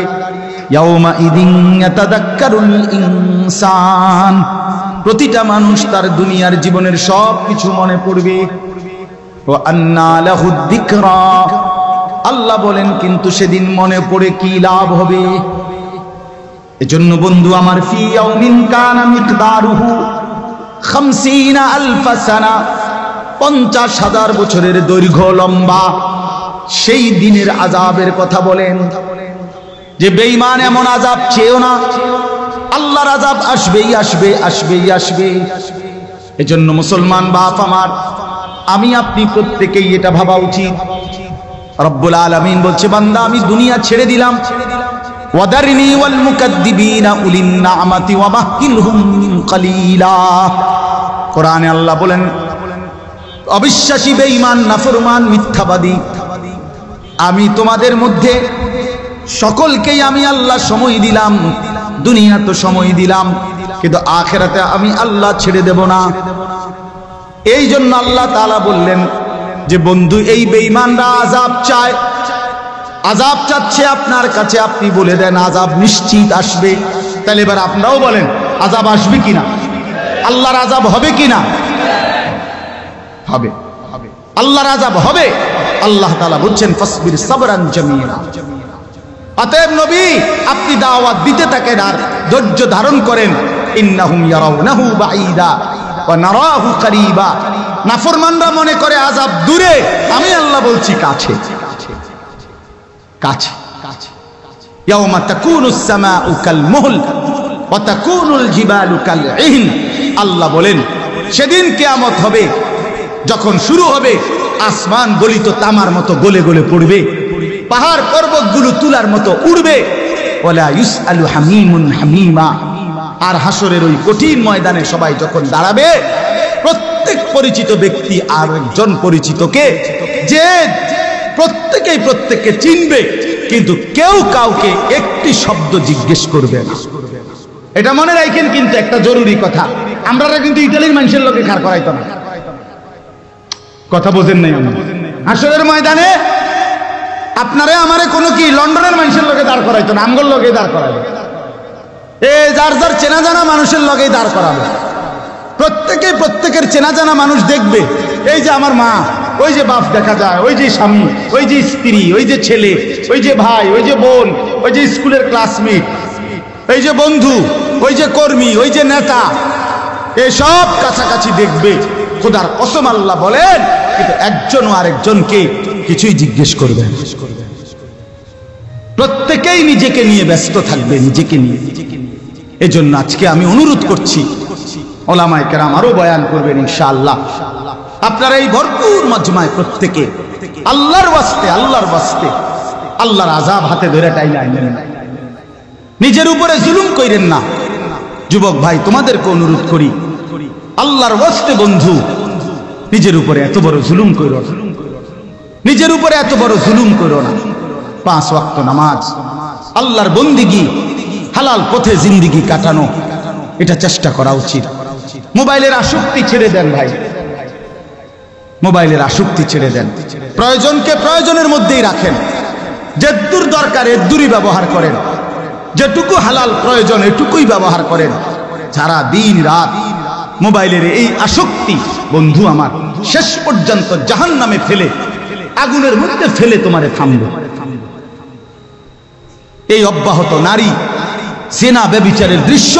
ইয়াউমা ইদিন ইয়াতাযাক্কারুল ইনসান, প্রতিটা মানুষ তার দুনিয়ার জীবনের সব কিছু মনে পড়বে। ওয়া আন্না লাহুদ যিকরা, আল্লাহ বলেন কিন্তু সেদিন মনে পড়ে কি লাভ হবে? এজন্য বন্ধু আমার, ফি ইয়াউমিন কানা মিকদারুহু 50 আলফ সানা, 50,000 বছরের দৈর্ঘ্য লম্বা সেই দিনের আযাবের কথা বলেন। যে বেঈমান এমন আযাব চেয়েও না, আল্লাহর আযাব আসবেই আসবে, আসবেই আসবে। এজন্য মুসলমান বাপ আমার, আমি আপনি প্রত্যেকেই এটা ভাবা উচিত। রব্বুল আলামিন বলছে, বান্দা আমি দুনিয়া ছেড়ে দিলাম, ওয়াদারনি ওয়াল মুকাদ্দিবিনা উলিন নি'মাতি ওয়া মাহকিলহুম কালিলা। কোরআনে আল্লাহ বলেন, অবিশ্বাসী, বেঈমান, নাফরমান, মিথ্যাবাদী, আমি তোমাদের মধ্যে সকলকেই আমি আল্লাহ সময় দিলাম, দুনিয়া তো সময় দিলাম, কিন্তু আখিরাতে আমি আল্লাহ ছেড়ে দেব না। এই জন্য আল্লাহ তাআলা বললেন যে বন্ধু এই বেঈমানরা আযাব চায়, আযাব চাচ্ছে আপনার কাছে, আপনি বলে দেন আযাব নিশ্চিত আসবে। তাহলে এবার আপনারাও বলেন আযাব আসবে কিনা, আল্লাহর আযাব হবে কিনা? হবে, আল্লাহর আযাব হবে। আল্লাহ তাআলা বলছেন ফাসবির সাবরান জামিলা। অতএব নবী আপনি দাওয়াত দিতে থাকেন আর ধৈর্য ধারণ করেন। ইন্নাহুম ইয়ারাউনাহু বাঈদা ওয়া নারাহু করিবা, নাফরমানরা মনে করে আযাব দূরে, আমি আল্লাহ বলছি কাছে কাছে। ইয়াউমা তাকুনুস সামাউ কাল মুহল ওয়া তাকুনুল জিবালু কাল ইহন, আল্লাহ বলেন সেদিন কিয়ামত হবে, যখন শুরু হবে আসমান গলিত তামার মতো গলে গলে পড়বে, পাহাড় পর্বতগুলো তুলার মতো উড়বে। ওয়ালা ইউসআলু হামিমুন হামিমা, আর হাসরের ওই কঠিন ময়দানে সবাই যখন দাঁড়াবে, প্রত্যেক পরিচিত ব্যক্তি আর একজন পরিচিতকে, যে প্রত্যেকেই প্রত্যেককে চিনবে, কিন্তু কেউ কাউকে একটি শব্দ জিজ্ঞেস করবে না। এটা মনে রাখেন, কিন্তু একটা জরুরি কথা, আমরা কিন্তু ইতালির মানুষের লোকে খাড় করাইতো না। কথা বোঝেন নাই? হাসরের ময়দানে আপনারে আমারে কোনো কি লন্ডনের মানুষের লোকে দাঁড় করাইতো না, আমগোর লোকে দাঁড় করাবে। যার যার চেনা জানা মানুষের লগেই দাঁড় করাবে। প্রত্যেকের চেনা জানা মানুষ দেখবে, এই যে আমার মা, ওই যে বাপ দেখা যায়, ওই যে স্বামী, ওই যে স্ত্রী, ওই যে ছেলে, ওই যে ভাই, ওই যে বোন, ওই যে স্কুলের ক্লাসমেট, এই যে বন্ধু, ওই যে কর্মী, ওই যে নেতা, এসব কাছাকাছি দেখবে। খোদার কসম আল্লাহ বলেন, কিন্তু একজনও আরেকজনকে কিছুই জিজ্ঞেস করবে। প্রত্যেকেই নিজেকে নিয়ে ব্যস্ত থাকবে, নিজেকে নিয়ে। এজন্য আজকে আমি অনুরোধ করছি, ওলামায়ে কেরাম আরো বয়ান করবেন ইনশাআল্লাহ। আপনারা এই ভরপুর মজমায় প্রত্যেকে আল্লাহর ওয়াস্তে আল্লাহর আযাব হাতে ধরে টাইলে আনবেন না, নিজের উপরে জুলুম কইরেন না। যুবক ভাই, তোমাদেরকে অনুরোধ করি, আল্লাহর ওয়াস্তে বন্ধু, নিজের উপরে এত বড় জুলুম কইরো না, নিজের উপরে এত বড় জুলুম কইরো না। 5 ওয়াক্ত নামাজ, আল্লাহর বন্দিগি, হালাল পথে জিন্দেগি কাটানো, এটা চেষ্টা করা উচিত। মোবাইলের আসক্তি ছেড়ে দেন ভাই, মোবাইলের আসক্তি ছেড়ে দেন। প্রয়োজনকে প্রয়োজনের মধ্যেই রাখেন, যেদূর দরকার এদূরই ব্যবহার করেন, যেটুকু হালাল প্রয়োজন এটুকুই ব্যবহার করেন। সারা দিন রাত মোবাইলের এই আসক্তি বন্ধু আমার শেষ পর্যন্ত জাহান্নামে ফেলে, আগুনের মধ্যে ফেলে তোমারে থামবে। এই অব্যাহত নারী, জিনা, ব্যভিচারের দৃশ্য,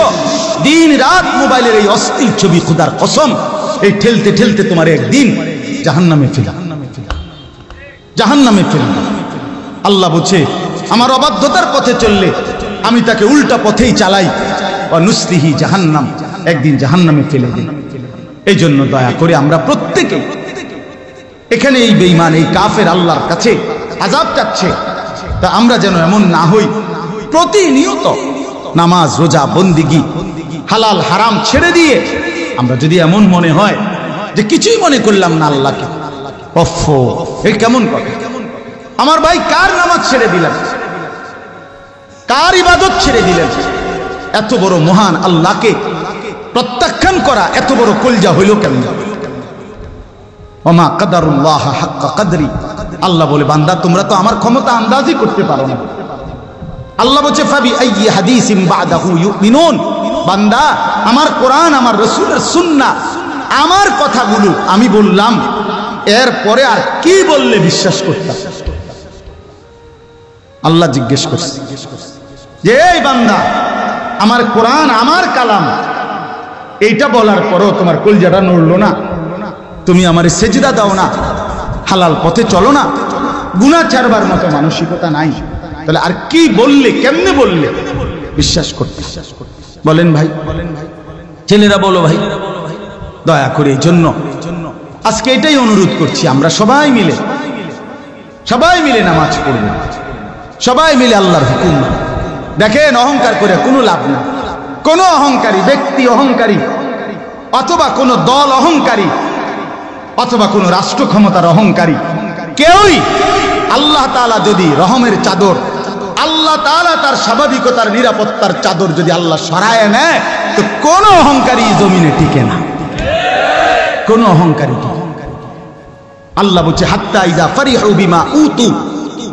দিন রাত মোবাইলের এই অশ্লীল ছবি, খোদার কসম, এই ঠেলতে ঠেলতে তোমার একদিন জাহান্নামে ফেলা, জাহান্নামে ফেলা। আল্লাহ বলছে, আমার অবাধ্যতার পথে চললে আমি তাকে উল্টা পথেই চালাই, ওয়া নুসলিহি জাহান্নাম, একদিন জাহান্নামে ফেলে দিই। এই জন্য দয়া করে আমরা প্রত্যেকে এখানে এই বেঈমান, এই কাফের আল্লাহর কাছে আযাব চাচ্ছে, তা আমরা যেন এমন না হই। প্রতিনিয়ত নামাজ, রোজা, বন্দিগি, হালাল হারাম ছেড়ে দিয়ে আমরা যদি এমন মনে হয় যে কিছুই মনে করলাম না আল্লাহকে, ওফো, এই কেমন কথা? আমার ভাই, কার নামাজ ছেড়ে দিলেন, কার ইবাদত ছেড়ে দিলেন? এত বড় মহান আল্লাহকে প্রত্যাখ্যান করা এত বড় কলজা হইল কেমন? ওমা কাদারুল্লাহ হাক্কা কদরি। আল্লাহ বলে, বান্দা তোমরা তো আমার ক্ষমতা আন্দাজই করতে পারো না। আল্লাহ বলছে, ফাবি আইয়ি হাদিসিম বাদাহু ইউমিনুন। বান্দা, আমার কোরআন, আমার রাসূলের সুন্নাহ, আমার কথাগুলো আমি বললাম, এরপরে আর কি বললে বিশ্বাস করতাম? আল্লাহ জিজ্ঞেস করছে যে, এই বান্দা, আমার কোরআন, আমার কালাম, এইটা বলার পরও তোমার কলজাটা নড়লো না, তুমি আমার সেজদা দাও না, হালাল পথে চলো না, গুনাহ ছাড়বার মতো মানসিকতা নাই, তাহলে আর কি বললে, কেমনে বললে বিশ্বাস করতে? বলেন ভাই, ছেলেরা বলো ভাই, দয়া করে। এই জন্য আজকে এটাই অনুরোধ করছি, আমরা সবাই মিলে নামাজ পড়ব, সবাই মিলে আল্লাহর হুকুম। দেখেন, অহংকার করে কোনো লাভ না। কোন অহংকারী ব্যক্তি, অহংকারী অথবা কোন দল অহংকারী, অথবা কোন রাষ্ট্র ক্ষমতার অহংকারী, কেউই আল্লাহ তাআলা যদি রহমের চাদর, আল্লাহ তাআলা তার স্বাভাবিকতার নিরাপত্তার চাদর যদি আল্লাহ সরায় নেয়, তো কোন অহংকারী জমিনে টিকে না, কোন অহংকারী। আল্লাহ বলছে, হাত্তা ইযা ফারিহু বিমা উতু,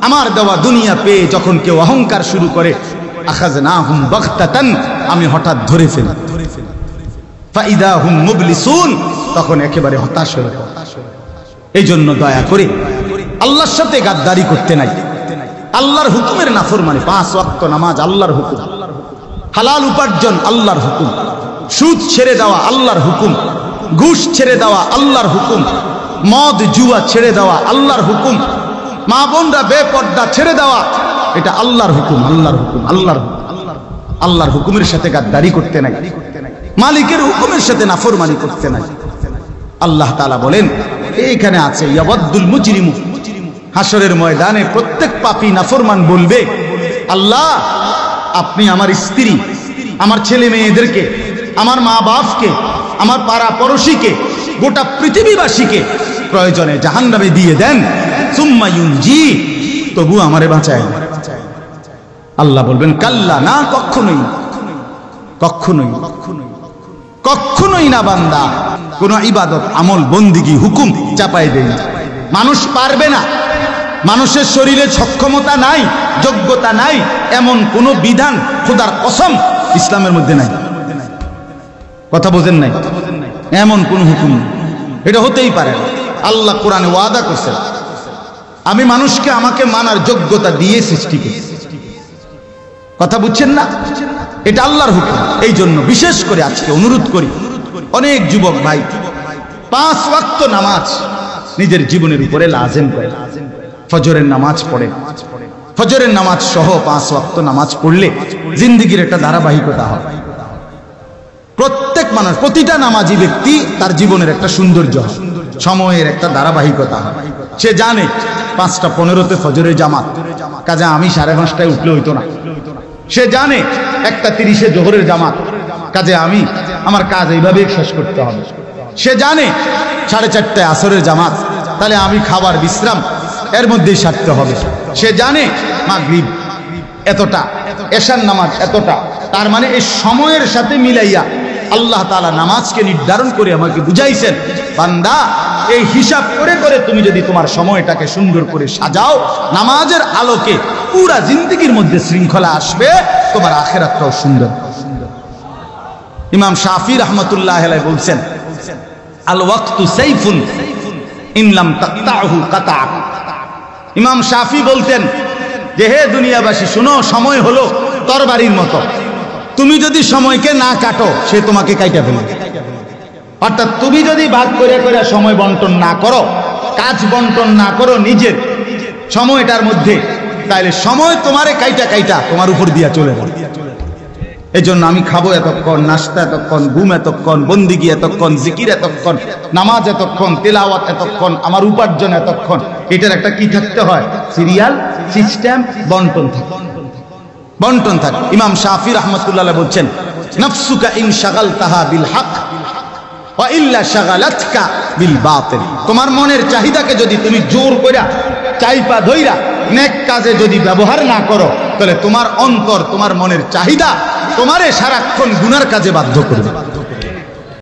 আমার দেওয়া দুনিয়া পেয়ে যখন কেউ অহংকার শুরু করে, আখাযনাহুম বাগতাতান, আমি হঠাৎ ধরে ফেলি, ফাইদা হুম মুবলিসুন, তখন একেবারে হতাশ হয়ে যায়। এই জন্য দয়া করে আল্লাহর সাথে গাদ্দারি করতে নাই, আল্লাহর হুকুমের নাফরমানি। 5 ওয়াক্ত নামাজ আল্লাহর হুকুম, হালাল উপার্জন আল্লাহর হুকুম, সুদ ছেড়ে দেওয়া আল্লাহর হুকুম, ঘুষ ছেড়ে দেওয়া আল্লাহর হুকুম, মদ জুয়া ছেড়ে দেওয়া আল্লাহর হুকুম, মা বোনরা বেপর্দা ছেড়ে দেওয়া, এটা আল্লাহর হুকুম, আল্লাহর হুকুম, আল্লাহর হুকুম। আল্লাহর হুকুমের সাথে গাদ্দারি করতে নাই, মালিকের হুকুমের সাথে নাফরমানি করতে নাই। আল্লাহ তাআলা বলেন, এইখানে আছে, ইয়াওয়াদ্দুল মুজরিমু, হাসরের ময়দানে প্রত্যেক পাপী নাফরমান বলবে, আল্লাহ, আপনি আমার স্ত্রী, আমার ছেলে মেয়েদেরকে, আমার মা বাপকে, আমার পাড়া পড়শিকে, গোটা পৃথিবীবাসীকে প্রয়োজনে জাহান্নামে দিয়ে দেন, সুম্মা ইউনজি, তবু আমারে বাঁচায়। আল্লাহ বলবেন কাল্লা, না, কখনোই কখনোই কখনোই না বান্দা কোন ইবাদত আমল বন্দিগি হুকুম চাপাই দেয় না। মানুষ পারবে না, মানুষের শরীরে সক্ষমতা নাই, যোগ্যতা নাই, এমন কোন বিধান খোদার কসম ইসলামের মধ্যে নাই। কথা বোঝেন নাই? এমন কোন হুকুম এটা হতেই পারে না। আল্লাহ কোরআনে ওয়াদা করেছেন, আমি মানুষকে আমাকে মানার যোগ্যতা দিয়ে সৃষ্টি করি। কথা বুঝছেন না? এটা আল্লাহর হুকুম। এই জন্য বিশেষ করে আজকে অনুরোধ করি, অনেক যুবক ভাই 5 ওয়াক্ত নামাজ নিজের জীবনের উপরে লাজেম করে, ফজরের নামাজ পড়ে, ফজরের নামাজ সহ 5 ওয়াক্ত নামাজ পড়লে জিন্দেগির একটা ধারাবাহিকতা হয়। প্রত্যেক মানুষ, প্রতিটা নামাজি ব্যক্তি তার জীবনের একটা সৌন্দর্য হয়, সময়ের একটা ধারাবাহিকতা হয়। সে জানে 5টা 15-তে ফজরের জামাত, কাজে আমি 5:30টায় উঠলে হইতো না। সে জানে 1টা 30-এ জোহরের জামাত, কাজে আমি আমার কাজ এইভাবে শেষ করতে হবে। সে জানে 4:30টায় আসরের জামাত, তাহলে আমি খাবার বিশ্রাম এর মধ্যেই সারতে হবে। সে জানে মাগরিব এতটা, এশার নামাজ এতটা, তার মানে এই সময়ের সাথে মিলাইয়া আল্লাহ তাআলা নামাজকে নির্ধারণ করে আমাকে বুঝাইছেন, বান্দা এই হিসাব করে করে তুমি যদি তোমার সময়টাকে সুন্দর করে সাজাও, নামাজের আলোকে পুরা জিন্দেগির মধ্যে শৃঙ্খলা আসবে, তোমার আখিরাতটাও সুন্দর। ইমাম শাফি রাহমাতুল্লাহ আলাইহি বলছেন, আল ওয়াক্তু সাইফুন ইন লাম তাকতাহু কাতাক। ইমাম শাফি বলতেন যে, হে দুনিয়াবাসী শুনো, সময় হলো তরবারির মতো, তুমি যদি সময়কে না কাটো সে তোমাকে কাইটা ফেলবে। অর্থাৎ তুমি যদি ভাগ করে করে সময় বন্টন না করো, কাজ বন্টন না করো নিজের সময়টার মধ্যে, তাহলে সময় তোমারে কাইটা কাইটা তোমার উপর দিয়া চলে যাবে। এই জন্য আমি খাবো এতক্ষণ, নাস্তা এতক্ষণ, ঘুম এতক্ষণ, বন্দিগি এতক্ষণ, জিকির এতক্ষণ, নামাজ এতক্ষণ, তেলাওয়াত এতক্ষণ, আমার উপার্জন এতক্ষণ, এটার একটা কি থাকতে হয়, সিরিয়াল সিস্টেম, বন্টন থাকে, বন্টন থাকে। ইমাম শাফি রাহমাতুল্লাহ বলছেন, নাফসুকা ইন শাগালতাহা বিল হক ওয়া ইল্লা শাগালাতকা বিল বাতিল। তোমার মনের চাহিদাকে যদি তুমি জোর কইরা চাইপা ধইরা নেক কাজে যদি ব্যবহার না করো, তাহলে তোমার অন্তর, তোমার মনের চাহিদা তোমারে সারাক্ষণ গুনার কাজে বাধ্য করবে।